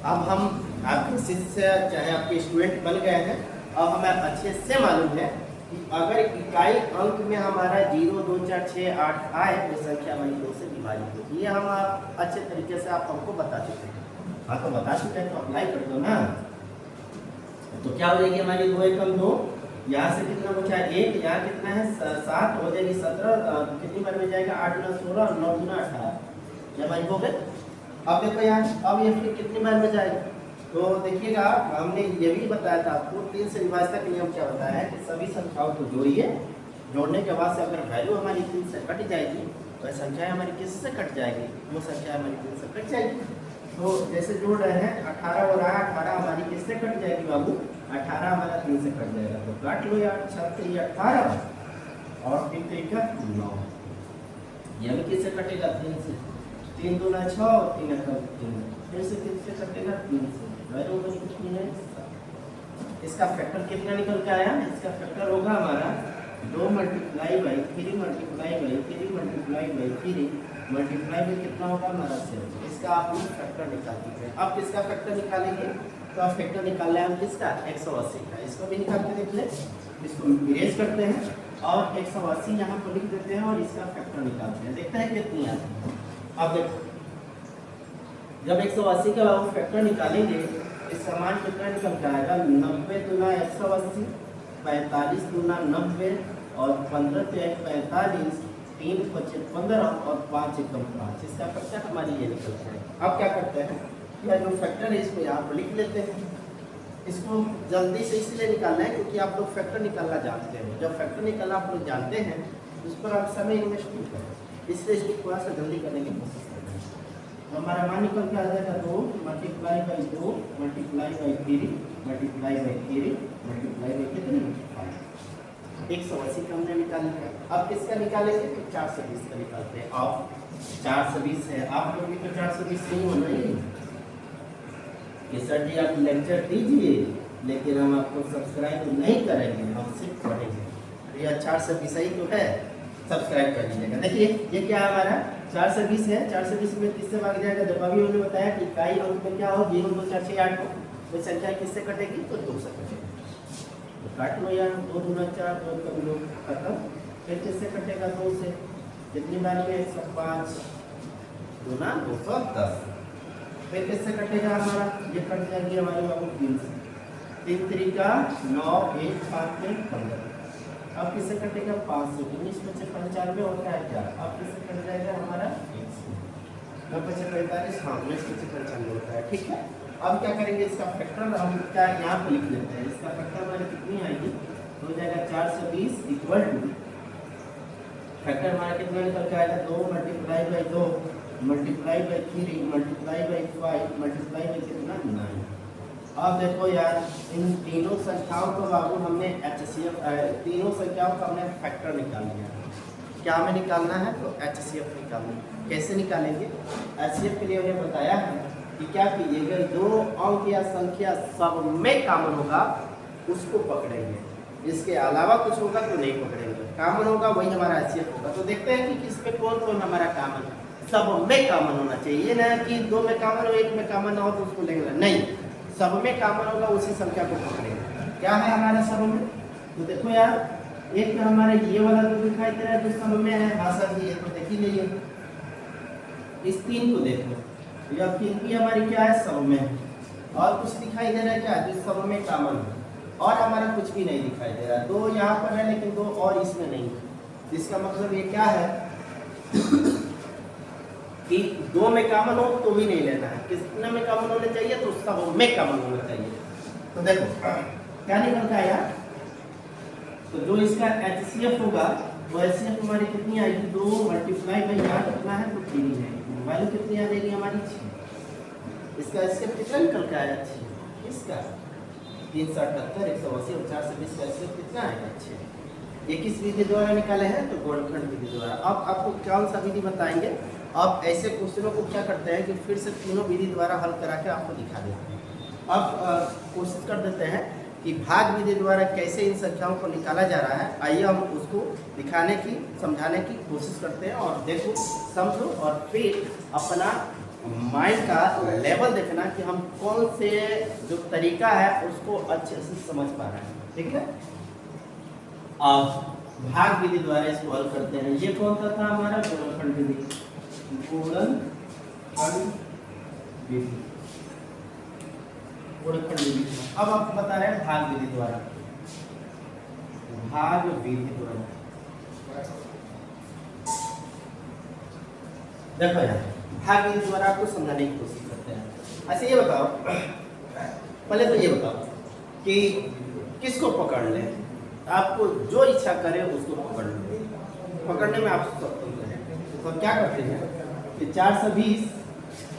अब हम आपके शिष्य चाहे आपके स्टूडेंट बन गए हैं, अब हमें अच्छे से मालूम है कि अगर इकाई अंक में हमारा 0 2 4 6 8 आए तो संख्या वही 2 से विभाजित होती है। ये हम आप अच्छे तरीके से आप हमको बता चुके हैं। हाँ तो बता चुके हैं तो अप्लाई कर दो ना। तो क्या हो जाएगी हमारी 2 एकम 2, यहाँ से कितना बचा 1, यहाँ कितना है 7 हो जाएगी 17, कितनी बार में जाएगा 8 गुना 16 और 9 गुना 18, ये हमारी हो गए। अब देखो यहाँ अब ये फिर कितनी बार में जाएगा, तो देखिएगा हमने ये भी बताया था आपको 3 से विभाजन का नियम क्या बताया है कि सभी संख्याओं को जोड़िए, जोड़ने के बाद से अगर वैल्यू हमारी 3 से कट जाएगी तो संख्या हमारी किससे कट जाएगी, वो संख्या हमारी 3 से कट जाएगी। तो जैसे जोड़ रहे हैं 18 हो रहा है, 18 हमारी किससे कट जाएगी बाबू, 18 हमारा 3 से कट जाएगा, तो काट लो यार 6 से 18 और 3 का 9, ये भी किससे कटेगा 3 से, 3 दूना 6 और 3 का 3, फिर से किससे कटेगा 3 से, वैल्यू हमारी कितनी है 7। इसका फैक्टर कितना निकल के आया, इसका फैक्टर होगा हमारा 2 multiply by 3 multiply by 3 multiply by 3 multiply में कितना होगा हमारा 7। इसका आप लोग फैक्टर निकाल दीजिए। अब किसका फैक्टर निकालेंगे, तो आप फैक्टर निकाल रहे हैं हम किसका 180 का, इसको भी निकाल के देख लें, इसको इरेज करते हैं और 180 यहाँ पर लिख देते हैं और इसका फैक्टर निकालते हैं, देखते हैं कितनी आती है। अब देखो जब 180 का फैक्टर निकालेंगे इसका मान कितना निकल के आएगा, 90 दूना 180, 45 दूना 90 और 15 पे 45, 3 25 15 और 5 एकम 5, इसका फैक्टर हमारी ये निकलता है। अब क्या करते हैं, यह जो फैक्टर है इसको यहाँ पर लिख लेते हैं। इसको जल्दी से इसलिए निकालना है क्योंकि आप लोग फैक्टर निकालना जानते हैं, जब फैक्टर निकालना आप लोग जानते हैं उस पर आप समय इन्वेस्ट नहीं करें, इसलिए इसको थोड़ा सा जल्दी करने की कोशिश करें। तो हमारा मान निकल के आ जाएगा 2 multiply by 2 multiply by 3 multiply by 3 multiply by कितनी 5, 180 का हमने निकाल लिया। अब किसका निकालेंगे तो 420 का निकालते हैं। अब 420 है, आप लोग भी तो 420 नहीं होना ही कि सर जी आप लेक्चर दीजिए लेकिन हम आपको सब्सक्राइब नहीं करेंगे, हम सिर्फ पढ़ेंगे। ये 420 ही तो है, सब्सक्राइब कर लीजिएगा। देखिए ये क्या है हमारा 420 है, 420 में 30 से भाग जाएगा, जब अभी उन्होंने बताया कि इकाई अंक में क्या हो 0 2 4 6 8 हो, तो संख्या किससे कटेगी तो 2 से कटेगी, तो काट लो यार 2 दूना 4 2 कभी लोग खत्म, फिर किससे कटेगा 2 से, कितनी बार में 105 दूना 210, फिर किससे कटेगा हमारा, ये कट जाएगी हमारे बाबू 3 से, 3 3 का 9 1 5 में 15, अब किससे कटेगा 5 से, 19 में से 95 होता है क्या, अब किससे कट जाएगा हमारा 1 से, 9 5 45, हाँ 19 में से 95 होता है, ठीक है। अब क्या करेंगे इसका फैक्टर हम क्या यहाँ पे लिख लेते हैं, इसका फैक्टर हमारी कितनी आएगी तो हो जाएगा 420 इक्वल टू फैक्टर हमारा कितना निकल के आएगा 2 multiply by 2 multiply by 3 multiply by 5 multiply by कितना 9। अब देखो यार इन तीनों संख्याओं को बाबू हमने HCF तीनों संख्याओं का हमने फैक्टर निकाल लिया, क्या हमें निकालना है तो HCF निकालना है। कैसे निकालेंगे, HCF के लिए उन्हें बताया है कि क्या कीजिएगा 2 अंक या संख्या सब में कॉमन होगा उसको पकड़ेंगे, इसके अलावा कुछ होगा तो नहीं पकड़ेंगे, कॉमन होगा वही हमारा HCF होगा। तो देखते हैं कि किसमें कौन कौन हमारा कॉमन है, सब में कॉमन होना चाहिए, ये ना कि 2 में कॉमन हो 1 में कॉमन ना हो तो उसको लेंगे, नहीं सब में कॉमन होगा उसी संख्या को पकड़ेंगे। क्या है हमारा सब में, तो देखो यार एक हमारा ये वाला तो दिखाई दे रहा है तो सब में है, हाँ सर जी ये तो देख ही नहीं है, इस 3 को देखो यह 3 भी हमारी क्या है सब में, और कुछ दिखाई दे रहा है क्या जो सब में कॉमन है, और हमारा कुछ भी नहीं दिखाई दे रहा है, 2 यहाँ पर है लेकिन 2 और इसमें नहीं है, इसका मतलब ये क्या है कि 2 में कॉमन हो तो भी नहीं लेना है, कितने में कॉमन होने चाहिए तो सब में कॉमन होना चाहिए। तो देखो क्या निकलता है यार, तो जो इसका HCF होगा वो HCF हमारी कितनी आएगी 2 मल्टीप्लाई बाई यहाँ कितना है तो 3 है, वैल्यू कितनी आ जाएगी हमारी 6, इसका HCF कितना निकल के आया 6, इसका 378 180 और 420 का HCF कितना आएगा 6। ये किस विधि द्वारा निकाले हैं? तो गुणनखंड विधि द्वारा। अब आपको कौन सा विधि बताएंगे? अब ऐसे क्वेश्चनों को क्या करते हैं कि फिर से तीनों विधि द्वारा हल करा के आपको दिखा देते हैं। अब कोशिश कर देते हैं कि भाग विधि द्वारा कैसे इन संख्याओं को निकाला जा रहा है। आइए हम उसको दिखाने की, समझाने की कोशिश करते हैं, और देखो, समझो, और फिर अपना माइंड का लेवल देखना कि हम कौन से जो तरीका है उसको अच्छे से समझ पा रहे हैं। ठीक है, अब भाग विधि द्वारा इसको हल करते हैं। ये कौन सा था हमारा? गुणनखंड विधि। गुणनखंड विधि, गुणनखंड विधि। अब आप बता रहे हैं भाग विधि द्वारा, भाग विधि द्वारा। देखो यार, भाग विधि द्वारा आपको समझाने की कोशिश करते हैं। अच्छा ये बताओ, पहले तो ये बताओ कि किसको पकड़ ले, आपको जो इच्छा करे उसको पकड़ ले, पकड़ने में आप स्वतंत्र हैं। तो क्या करते हैं कि 420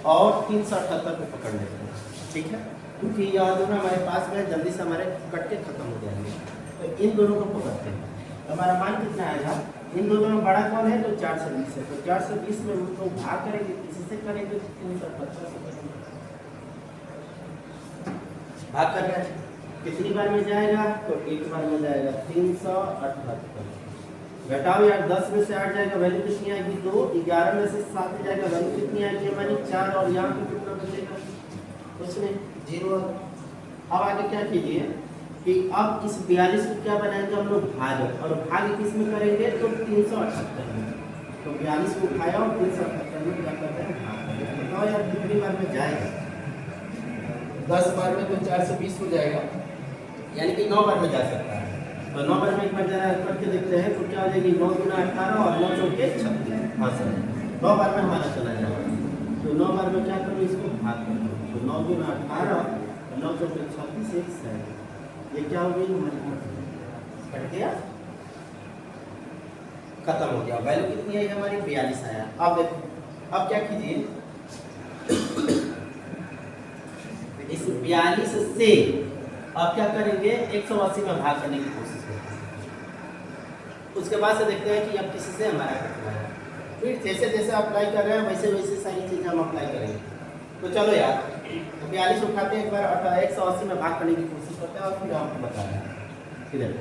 और 378 को पकड़ लेते हैं। ठीक है, क्योंकि यह दोनों हमारे पास में जल्दी से हमारे कट के खत्म हो जाएंगे, तो इन दोनों को पकड़ते हैं। तो हमारा मान कितना आएगा? इन दोनों में बड़ा कौन है? तो 420 है। तो 420 में हम लोग भाग करेंगे, किसी से करेंगे? 378 से करेंगे। भाग कर रहे हैं, कितनी बार में जाएगा? तो एक बार में जाएगा। 378 घटाओ यार, 10 में से 8 जाएगा, वैल्यू कितनी आएगी? 2। 11 में से 7 जाएगा, वैल्यू कितनी आएगी हमारी? 4। और यहाँ पे कितना बचेगा? कुछ नहीं, 0। अब आगे क्या कीजिए कि अब इस 42 को क्या बनाएंगे हम लोग? भाजक। और भाग किस में करेंगे? तो 378 में। तो 42 को उठाया और 378 में क्या करते हैं? भाग। बताओ यार कितनी बार में जाएगा? 10 बार में तो 420 हो जाएगा, यानी कि 9 बार में जा सकता है। तो 9 बार में एक बार जरा करके देखते हैं, तो क्या हो जाएगी? 9 गुना 18 और 9 चौके 36। हाँ सर, 9 बार में हमारा चला जाएगा। तो 9 बार में क्या करूँ? इसको भाग कर दो। तो 9 गुना 18 और 9 चौके 36, 1 ये क्या हो गई हमारी? कट गया, खत्म हो गया। वैल्यू कितनी आई हमारी? 42 आया। अब देखो, अब क्या कीजिए, इस 42 से अब क्या करेंगे? 180 में भाग करने की कोशिश करेंगे। उसके बाद से देखते हैं कि अब किसी से हमारा कितना है। फिर जैसे जैसे अप्लाई कर रहे हैं वैसे वैसे सारी चीज़ें हम अप्लाई करेंगे। तो चलो यार, 42 उठाते हैं, एक बार 180 में भाग करने की कोशिश करते हैं, और फिर आपको बता रहे हैं। किधर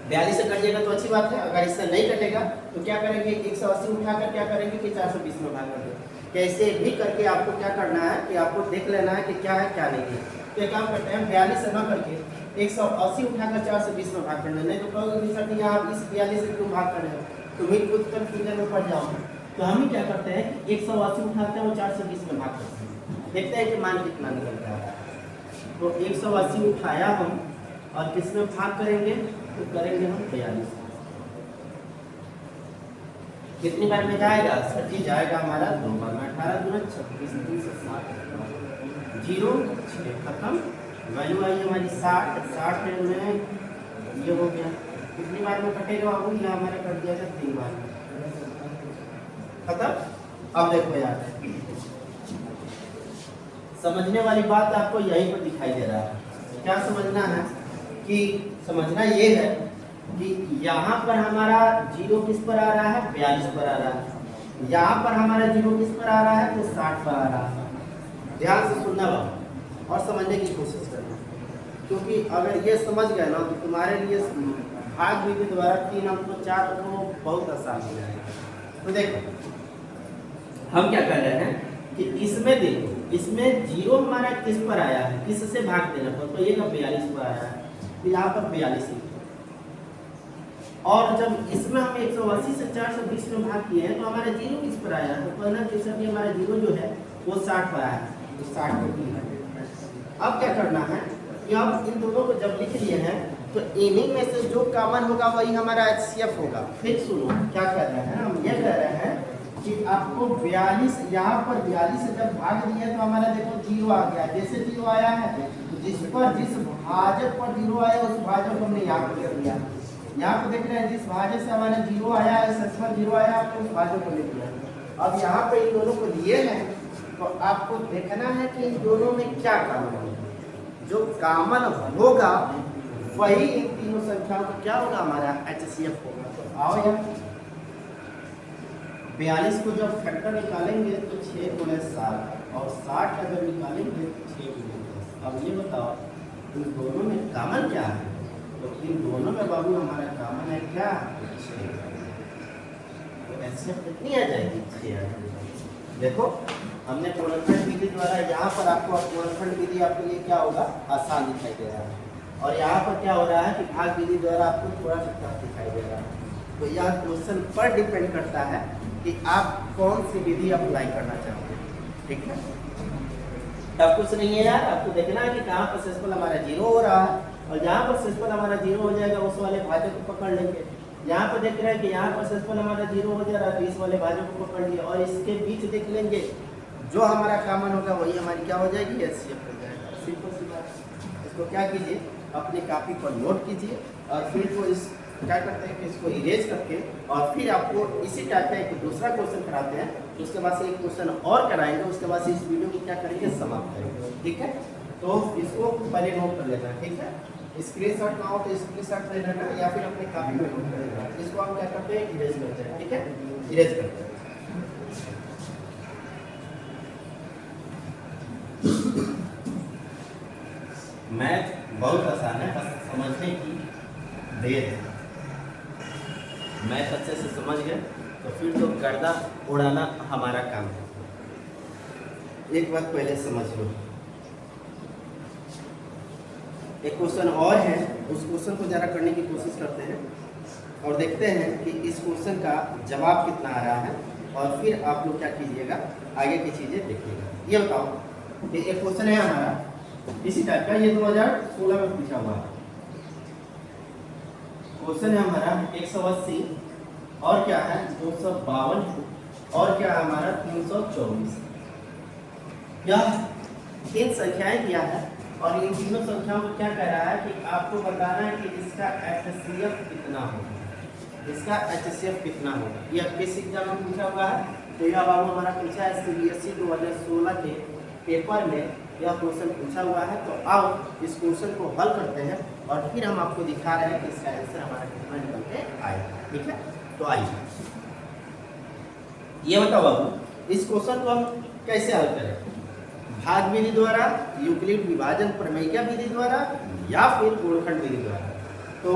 42 से कट जाएगा तो अच्छी बात है, अगर इससे नहीं कटेगा तो क्या करेंगे? 180 उठाकर क्या करेंगे कि 420 में भाग कर देंगे। कैसे भी करके आपको क्या करना है कि आपको देख लेना है कि क्या है क्या नहीं है। तो एक काम करते हैं, 42 से न करके 180 उठाकर 420 में भाग करना। नहीं तो कहोगे सर कि आप इस 42 से क्यों भाग कर रहे हो, तो भी खुद कन्फ्यूजन में पड़ जाओ। तो हम ही क्या करते हैं कि 180 उठाते हैं और 420 में भाग करते हैं, देखते हैं कि मान कितना निकलता है। तो 180 उठाया हम, और किस में भाग करेंगे? तो करेंगे हम 42। कितनी बार में जाएगा? सर जी जाएगा हमारा 2 बार में। 18 गुना 36, 360, 0 6 खत्म। वैल्यू आई हमारी 60। 60 में ये हो गया। कितनी बार में कटेगा बाबू? यह हमारा कट दिया था 3 बार में, खत्म। अब देखो यार, समझने वाली बात आपको यहीं पर दिखाई दे रहा है। क्या समझना है कि समझना ये है कि यहाँ पर हमारा 0 किस पर आ रहा है? 42 पर आ रहा है। यहाँ पर हमारा 0 किस पर आ रहा है? तो 60 पर आ रहा है। ध्यान से सुनना बात और समझने की कोशिश करना, क्योंकि अगर ये समझ गए ना तो तुम्हारे लिए भाग विधि द्वारा 3 अंक को 4 अंकों बहुत आसान हो जाएगा। तो देखो हम क्या कर रहे हैं कि इसमें देखो, इसमें 0 हमारा किस पर आया है? किससे भाग देना पर? तो ये का 42 पर आया है, तो यहाँ पर 42 है। और जब इसमें हम 180 से 420 में भाग किए हैं तो हमारा 0 किस पर आया है? तो पहला तीसरा भी हमारा 0 जो है वो 60 पर आया है, तो 60 को ठीक है। अब क्या करना है कि अब इन दोनों को जब लिख लिए हैं तो इन्हीं में से जो कॉमन होगा वही हमारा HCF होगा। फिर सुनो क्या कर रहे हैं, हम ये कह रहे हैं कि आपको 42 यहाँ पर 42 से जब भाग दिए तो हमारा देखो 0 आ गया। जैसे 0 आया है तो जिस भाजक पर 0 आया उस भाजक को हमने यहाँ पर कर दिया। यहाँ पर देख रहे हैं जिस भाजक से हमारा 0 आया है, सच पर 0 आया, आपको उस भाजक को ले लिया। अब यहाँ पे इन दोनों को लिए हैं तो आपको देखना है कि इन दोनों में क्या कॉमन है। जो कॉमन होगा वही इन तीनों संख्याओं का क्या होगा, हमारा HCF होगा। तो आओ यार 42 को जब फैक्टर निकालेंगे तो 6 गुणे 7 और 60 का जब निकालेंगे तो 6 गुणे 10। अब ये बताओ इन दोनों में कॉमन क्या है, तो इन दोनों में बाबू हमारा कॉमन है क्या, 6। तो HCF कितनी आ जाएगी, 6 आ जाएगी। देखो हमने गुणनखंड विधि द्वारा यहाँ पर आपको गुणनखंड विधि आपके लिए क्या होगा, आसान दिखाई दे रहा है, और यहाँ पर क्या हो रहा है कि भाग विधि द्वारा आपको थोड़ा सा टफ दिखाई दे रहा है। तो यह क्वेश्चन पर डिपेंड करता है कि आप कौन सी विधि अप्लाई करना चाहते हैं, ठीक है। टफ कुछ नहीं है यार, आपको देखना है कि कहाँ पर सेसफल हमारा 0 हो रहा है, और जहाँ पर सेसफल हमारा 0 हो जाएगा उस वाले भाजक को पकड़ लेंगे। यहाँ पर देख रहे हैं कि यहाँ पर सेसफल हमारा 0 हो जा रहा है, तो इस वाले भाजक को पकड़ लिया, और इसके बीच देख लेंगे जो हमारा कॉमन होगा वही हमारी क्या हो जाएगी, HCF हो जाएगा। सिंपल सी बात। इसको क्या कीजिए, अपनी कॉपी पर नोट कीजिए, और फिर को इस क्या करते हैं कि इसको इरेज करके, और फिर आपको इसी टाइप का एक दूसरा क्वेश्चन कराते हैं, उसके बाद से एक क्वेश्चन और कराएंगे, उसके बाद से इस वीडियो को क्या करेंगे, समाप्त करेंगे, ठीक है। तो इसको पहले नोट कर लेना, ठीक है। स्क्रीनशॉट ना हो तो स्क्रीनशॉट ले लेना, या फिर अपनी कॉपी में नोट कर लेना। इसको हम क्या करते हैं, इरेज करते हैं, ठीक है, इरेज करते हैं। मैथ बहुत आसान है, बस समझने की देर है। मैथ अच्छे से समझ गए तो फिर तो गर्दा उड़ाना हमारा काम है। एक बात पहले समझ लो, एक क्वेश्चन और है, उस क्वेश्चन को जरा करने की कोशिश करते हैं और देखते हैं कि इस क्वेश्चन का जवाब कितना आ रहा है, और फिर आप लोग क्या कीजिएगा, आगे की चीज़ें देखिएगा। ये बताओ कि एक क्वेश्चन है हमारा इसी टाइप का, ये 2016 में पूछा हुआ है क्वेश्चन है हमारा 180 और क्या है 252 और क्या है हमारा 324। यह तीन संख्याएं दिया है, और इन तीनों संख्याओं को क्या कह रहा है कि आपको बताना है कि इसका HCF कितना होगा, इसका HCF कितना होगा। यह किस एग्जाम में पूछा हुआ है, तो यह बाबू हमारा पूछा है CBSE 2016 के पेपर में यह क्वेश्चन पूछा हुआ है। तो आओ इस क्वेश्चन को हल करते हैं, और फिर हम आपको दिखा रहे हैं कि इसका आंसर हमारा कितना निकल के आएगा, ठीक है। तो आइए ये बताओ बाबू इस क्वेश्चन को हम कैसे हल करें, भाग विधि द्वारा, यूक्लिड विभाजन प्रमेय विधि द्वारा, या फिर गुणनखंड विधि द्वारा। तो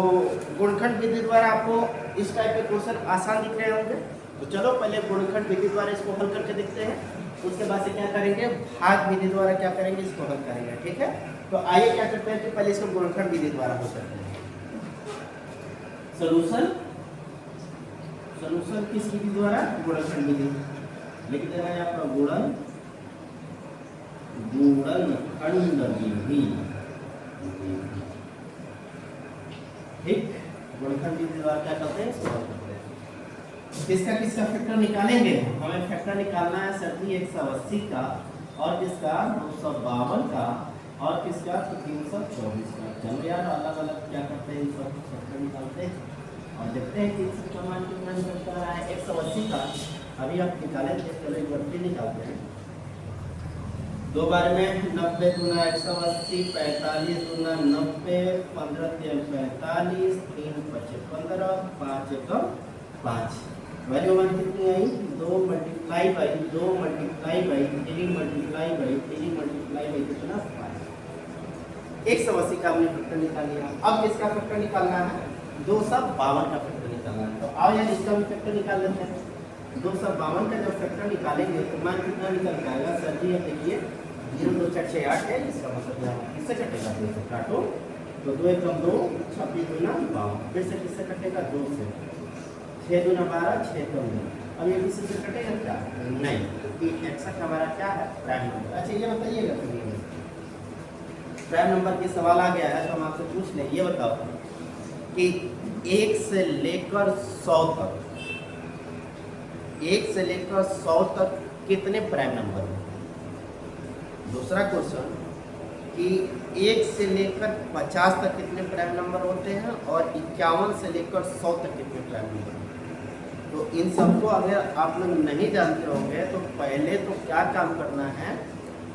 गुणनखंड विधि द्वारा आपको इस टाइप के क्वेश्चन आसान दिख रहे होंगे, तो चलो पहले गुणनखंड विधि द्वारा इसको हल करके देखते हैं, उसके बाद से क्या करेंगे, भाग विधि द्वारा क्या करेंगे, इसको हल करेंगे, ठीक है। तो आइए क्या करते हैं कि पहले इसको गुणनखंड विधि द्वारा हल करते हैं। सॉल्यूशन किस विधि द्वारा, गुणनखंड विधि। लिख देना है आपका गुणनखंड विधि, ठीक। गुणनखंड विधि द्वारा क्या करते हैं, इसको हल करते हैं। किसका किसका फैक्टर निकालेंगे, हमें फैक्टर निकालना है सर जी 180 का, और किसका 252 का, और किसका 324 का। चलो यार अलग अलग क्या करते हैं, सब फैक्टर निकालते हैं और देखते हैं कि इसका मान कितना निकलता है। 180 का अभी आप निकालें, चलो एक बार फिर निकालते हैं। दो बार में 90 दूना 180, 45 दूना 90, 15 3 45, 3 5 15, 5 1 5। वैल्यू हमारी कितनी आई, 2 multiply by 2 multiply by 3 multiply by 3 multiply by कितना 5। 180 का हमने फैक्टर निकाल लिया। अब किसका फैक्टर निकालना है, 252 का फैक्टर निकालना है। तो आओ यार इसका भी फैक्टर निकाल लेते हैं। 252 का जब फैक्टर निकालेंगे तो मान कितना निकल जाएगा, सर जी देखिए 0 2 4 6 8 है, इसका मतलब यहाँ किससे कटेगा, 2 से काटो तो 2 1 2 26 दूना 52, फिर से किससे कटेगा, 2 से, 6 दूना 12 6 कम 2। अब ये किसी से कटेगा क्या, नहीं, क्योंकि एक्स हमारा क्या है, प्राइम नंबर। अच्छा ये बताइएगा, प्राइम नंबर के सवाल आ गया है तो हम आपसे पूछ लें, ये बताओ कि 1 से लेकर 100 तक, 1 से लेकर 100 तक कितने प्राइम नंबर हैं। दूसरा क्वेश्चन कि 1 से लेकर 50 तक कितने प्राइम नंबर होते हैं, और 51 से लेकर 100 तक कितने प्राइम नंबर होते हैं। तो इन सबको अगर आप लोग नहीं जानते होंगे तो पहले तो क्या काम करना है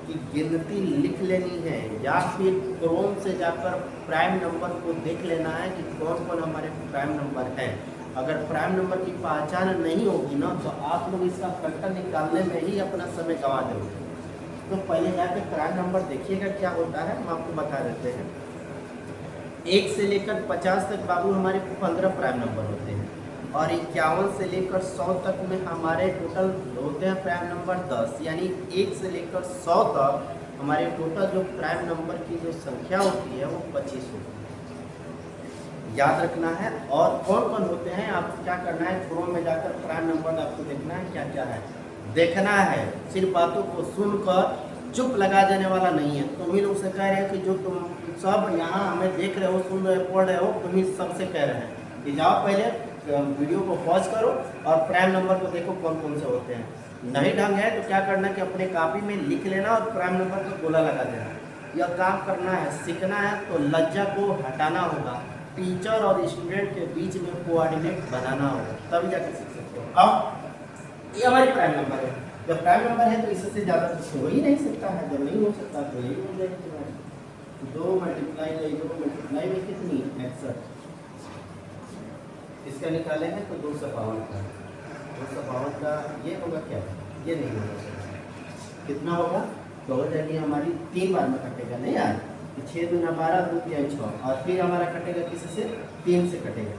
की गिनती लिख लेनी है या फिर क्रोम से जाकर प्राइम नंबर को देख लेना है कि कौन कौन हमारे प्राइम नंबर हैं। अगर प्राइम नंबर की पहचान नहीं होगी ना तो आप लोग इसका फैक्टर निकालने में ही अपना समय गंवा देंगे। तो पहले जाकर प्राइम नंबर देखिएगा क्या होता है, हम आपको बता देते हैं। 1 से लेकर 50 तक बाबू हमारे 15 प्राइम नंबर होते हैं और 51 से लेकर 100 तक में हमारे टोटल होते हैं प्राइम नंबर 10। यानी 1 से लेकर 100 तक हमारे टोटल जो प्राइम नंबर की जो संख्या होती है वो 25 होती है, याद रखना है। और कौन कौन होते हैं आपको क्या करना है, क्रोम में जाकर प्राइम नंबर आपको देखना है क्या क्या है, देखना है। सिर्फ बातों को सुनकर चुप लगा जाने वाला नहीं है। तुम ही लोग से कह रहे हैं कि जो तुम सब यहाँ हमें देख रहे हो, सुन रहे हो, पढ़ रहे हो, तुम ही सबसे कह रहे हैं कि जाओ पहले वीडियो को पॉज करो और प्राइम नंबर को देखो कौन कौन से होते हैं। नहीं ढंग है तो क्या करना है कि अपने कॉपी में लिख लेना और प्राइम नंबर को गोला लगा देना। यह काम करना है, सीखना है तो लज्जा को हटाना होगा। टीचर और स्टूडेंट के बीच में कोऑर्डिनेट बनाना होगा, तभी जाकर सीख सकते हो। अब ये हमारी प्राइम नंबर है। जब प्राइम नंबर है तो इससे ज़्यादा कुछ हो ही नहीं सकता है। जब नहीं हो सकता तो यही हो जाएगी। 2 मल्टीप्लाई 2 मल्टीप्लाई में कितनी 61, इसका निकालेंगे तो 252 का, 252 का ये होगा क्या, ये नहीं होगा, कितना होगा तो हो जाएगी हमारी 3 बार में कटेगा नहीं यार, 6 दूना 12, 2 3 6 और फिर हमारा कटेगा किससे, 3 से कटेगा,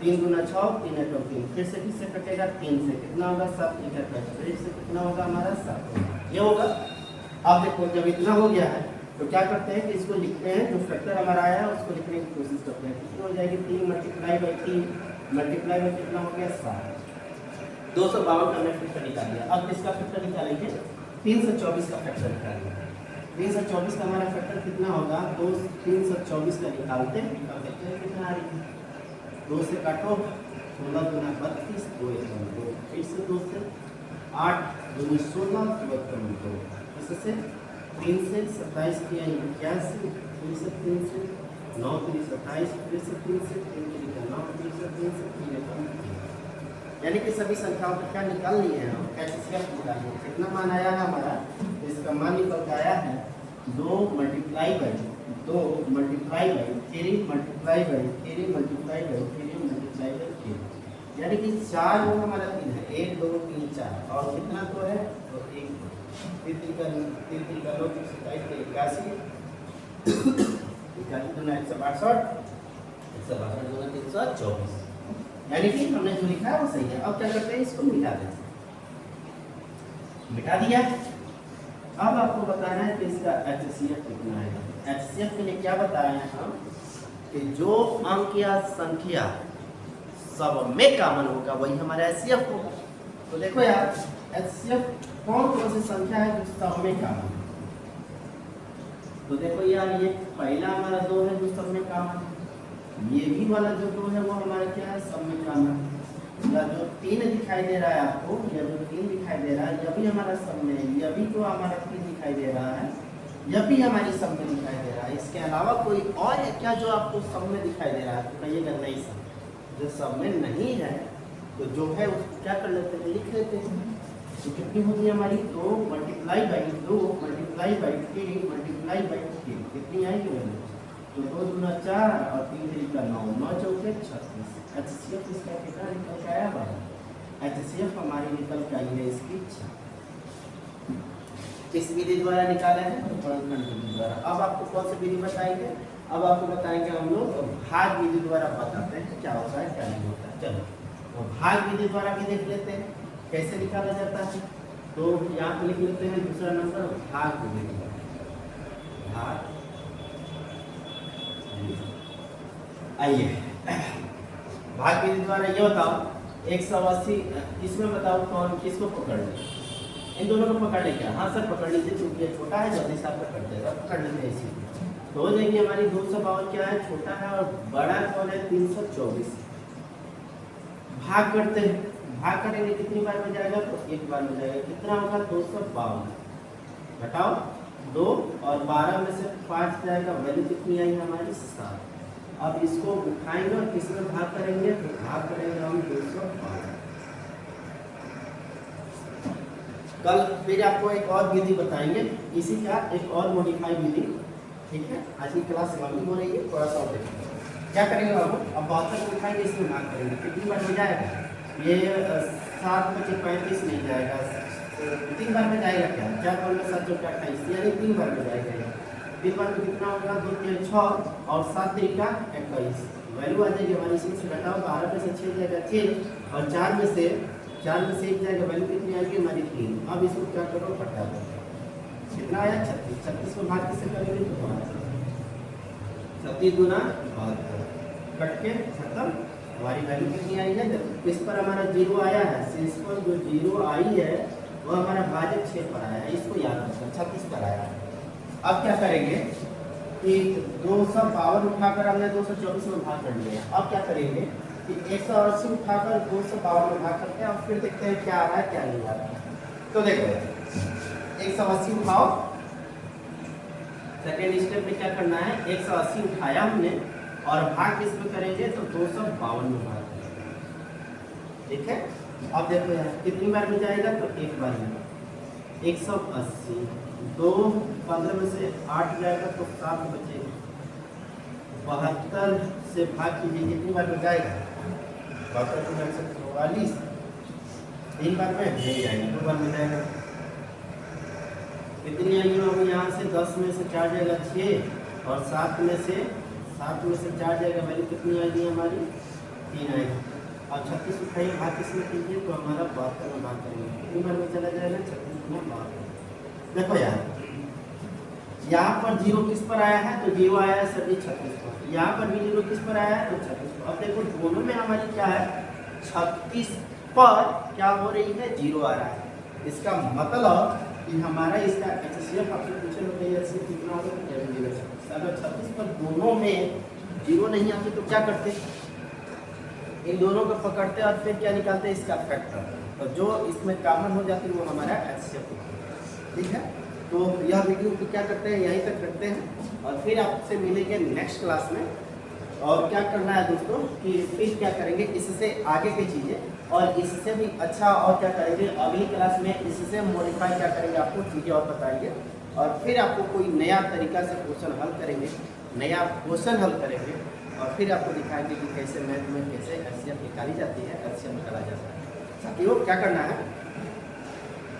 3 दूना 6, 3 8 3, फिर से किससे कटेगा 3 से, कितना होगा 7 3 8 फिर से कितना होगा हमारा 7, ये होगा। अब देखो जब इतना हो गया है तो क्या करते हैं कि इसको लिखते हैं, जो फैक्टर हमारा आया है उसको लिखने की कोशिश करते हैं। कितनी हो जाएगी 3 मल्टीप्लाई बाई 3 मल्टीप्लाई में कितना हो गया 7, 252 का हमने फैक्टर निकाल लिया। अब किसका फैक्टर निकालेंगे, 324 का फैक्टर निकालेंगे। 324 का हमारा फैक्टर कितना होगा, तो 324 का निकालते हैं, देखते हैं कितना आ रही है। 2 से काटो, 16 दूना 32, 2 1 2, फिर से 2 से 8 दूनी 16, 2 इससे 3 से 27 किया 81, फिर से 3 से 9 3 27, फिर से 3 से 3 3 9, फिर से 3 से 3 यानी कि सभी संख्याओं को क्या निकाल लिए हैं हम, कैसे निकाल लिए। कितना मान आया है हमारा, इसका मान निकल के आया है 2 multiply by 2 multiply by 3 multiply by 3 multiply by 3 multiply by 3, यानी कि 4 वो हमारा 3 है, 1 2 3 4 और कितना तो है तो 1 3 का 9 27 81 81 दूना 162 162 दूना 324, यानी कि हमने जो लिखा है वो सही है। अब क्या करते हैं, इसको मिटा देते हैं, मिटा दिया। अब आपको बताना है कि इसका HCF कितना है। HCF के लिए क्या बताए हैं हम कि जो अंक या संख्या सब में कॉमन होगा वही हमारा HCF होगा। तो देखो यार HCF कौन कौन सी संख्या है जो सब में कॉमन है, तो देखो यार ये पहला हमारा 2 है जो सब में कॉमन है, ये भी वाला जो 2 है वो हमारा क्या है सब में कॉमन है, या जो 3 दिखाई दे रहा है आपको, या जो 3 दिखाई दे रहा है यह भी हमारा सब में है, यह भी जो हमारा 3 दिखाई दे रहा है यह भी हमारी सब में दिखाई दे रहा है। इसके अलावा कोई और है क्या जो आपको सब में दिखाई दे रहा है, तो कहिएगा नहीं सब। जो सब में नहीं है तो जो है उसको क्या कर लेते हैं, लिख लेते हैं। तो कितनी होगी हमारी 2 multiply by 2 multiply by 3 multiply by 3, कितनी आएगी वैल्यू, तो 2 दूना 4 और 3 3 का 9, 9 चौके 36। HCF इसका कितना निकल के आया बाबा, HCF हमारी निकल के आई है इसकी 6। किस विधि द्वारा निकाला है, तो गुणनखंड विधि द्वारा। अब आपको कौन सी विधि बताएंगे, अब आपको बताएंगे हम लोग भाग विधि द्वारा बताते हैं क्या होता है क्या नहीं होता है। चलो तो भाग विधि द्वारा भी देख लेते हैं कैसे निकाला जाता है। तो यहाँ पे लिख लेते हैं दूसरा नंबर भाग विधि द्वारा। भाग आइए भाग विधि द्वारा ये बताओ 180 इसमें बताओ कौन किसको पकड़ ले, इन दोनों को पकड़ ले क्या, हाँ सर पकड़ लीजिए क्योंकि ये छोटा है जल्दी से आप पकड़ देगा, पकड़ लेते हैं इसी तो हो जाएगी हमारी 252 क्या है छोटा है और बड़ा कौन है 324। भाग करते हैं, भाग करेंगे कितनी बार में जाएगा तो एक बार में जाएगा, कितना होगा 252 घटाओ 2 और 12 में से 5 जाएगा, वैल्यू कितनी आई हमारी 7। अब इसको उठाएंगे और किसमें भाग करेंगे, तो भाग करेंगे हम 252 कल फिर आपको एक और विधि बताएंगे, इसी का एक और मॉडिफाई विधि। ठीक है, आज की क्लास लंबी हो रही है, थोड़ा सा और देखिए क्या करेंगे बाबू। अब 72 को उठाएंगे, इसमें भाग करेंगे, कितनी बार हो जाएगा ये 7 × 35 नहीं जाएगा, 3 बार में जाएगा क्या, 4 बार में 7 × 28 यानी 3 बार में जाएगा। 3 बार में कितना होगा, 2 × 6 और 7 × 21 वैल्यू आ जाएगी हमारी। इसमें से घटाओ, 12 में से 6 जाएगा 6 और 4 में से 1 जाएगा, वैल्यू कितनी आएगी हमारी 3। अब इसको क्या करो, घटा दो, कितना आया 36। 36 को भाग किससे करेंगे तो 36 गुना 72 कट के खत्म। हमारी वैल्यू कितनी आई है, इस पर हमारा 0 आया है, इस पर जो 0 आई है वो हमारा भाजक 6 पर आया है, इसको याद रखना 36 पर आया है। अब क्या करेंगे कि 252 उठाकर हमने 224 में भाग कर लिया। अब क्या करेंगे कि 180 उठाकर 252 में भाग करते हैं और फिर देखते हैं क्या आ रहा है क्या नहीं आ रहा है। तो देखो 180 उठाओ, सेकेंड स्टेप में क्या करना है, 180 उठाया हमने और भाग किस पे करेंगे तो 252 में भाग करेंगे। ठीक है, अब देखो यार कितनी बार में जाएगा तो एक बार में 180, 2 15 में से 8 जाएगा तो 7 बचेगा, 72 से भाग कीजिए, कितनी बार में जाएगा 72 में से 44, 3 बार में नहीं जाएगा, 2 बार में जाएगा। कितनी आएगी होगी यहाँ से, 10 में से 4 जाएगा 6 और 7 में से 4 जाएगा, वैल्यू कितनी आएगी हमारी 3 आएगी। और 36 उठाइए, भाग किसमें कीजिए तो हमारा 72 में भाग करेंगे, कितनी बार में चला जाएगा 36 में 72। देखो यार यहाँ पर 0 किस पर आया है तो 0 आया है सभी 36 पर, यहाँ पर भी 0 किस पर आया है तो 36 पर। अब देखो दोनों में हमारी क्या है, 36 पर क्या हो रही है 0 आ रहा है, इसका मतलब कि हमारा इसका HCF आपसे पूछे लोग HCF कितना होगा तो अगर 36 पर दोनों में 0 नहीं आते तो क्या करते, इन दोनों को पकड़ते और फिर क्या निकालते हैं इसका फैक्टर, तो जो इसमें कॉमन हो जाती है वो हमारा HCF। ठीक है, तो यह वीडियो को क्या करते हैं यहीं तक रखते हैं और फिर आपसे मिलेंगे नेक्स्ट क्लास में। और क्या करना है दोस्तों कि फिर क्या करेंगे इससे आगे की चीज़ें और इससे भी अच्छा, और क्या करेंगे अगली क्लास में इससे मॉडिफाई क्या करेंगे आपको चीज़ें और बताएंगे और फिर आपको कोई नया तरीका से क्वेश्चन हल करेंगे, नया क्वेश्चन हल करेंगे और फिर आपको दिखाएंगे कि कैसे मैथ में कैसे HCF निकाली जाती है, HCF निकाला जाता है। साथियों क्या करना है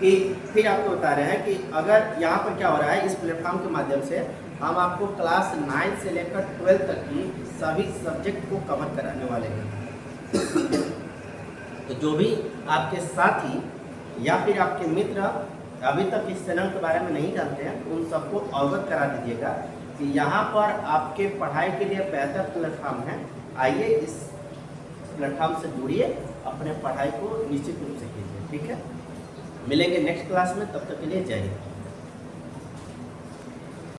कि फिर आपको बता रहे हैं कि अगर यहाँ पर क्या हो रहा है, इस प्लेटफॉर्म के माध्यम से हम आपको क्लास 9 से लेकर 12 तक की सभी सब्जेक्ट को कवर कराने वाले हैं। तो जो भी आपके साथी या फिर आपके मित्र अभी तक इस चैनल के बारे में नहीं जानते हैं उन सबको अवगत करा दीजिएगा कि यहाँ पर आपके पढ़ाई के लिए बेहतर प्लेटफॉर्म है। आइए इस प्लेटफॉर्म से जुड़िए, अपने पढ़ाई को निश्चित रूप से कीजिए। ठीक है, मिलेंगे नेक्स्ट क्लास में, तब तक के लिए जय हिंद।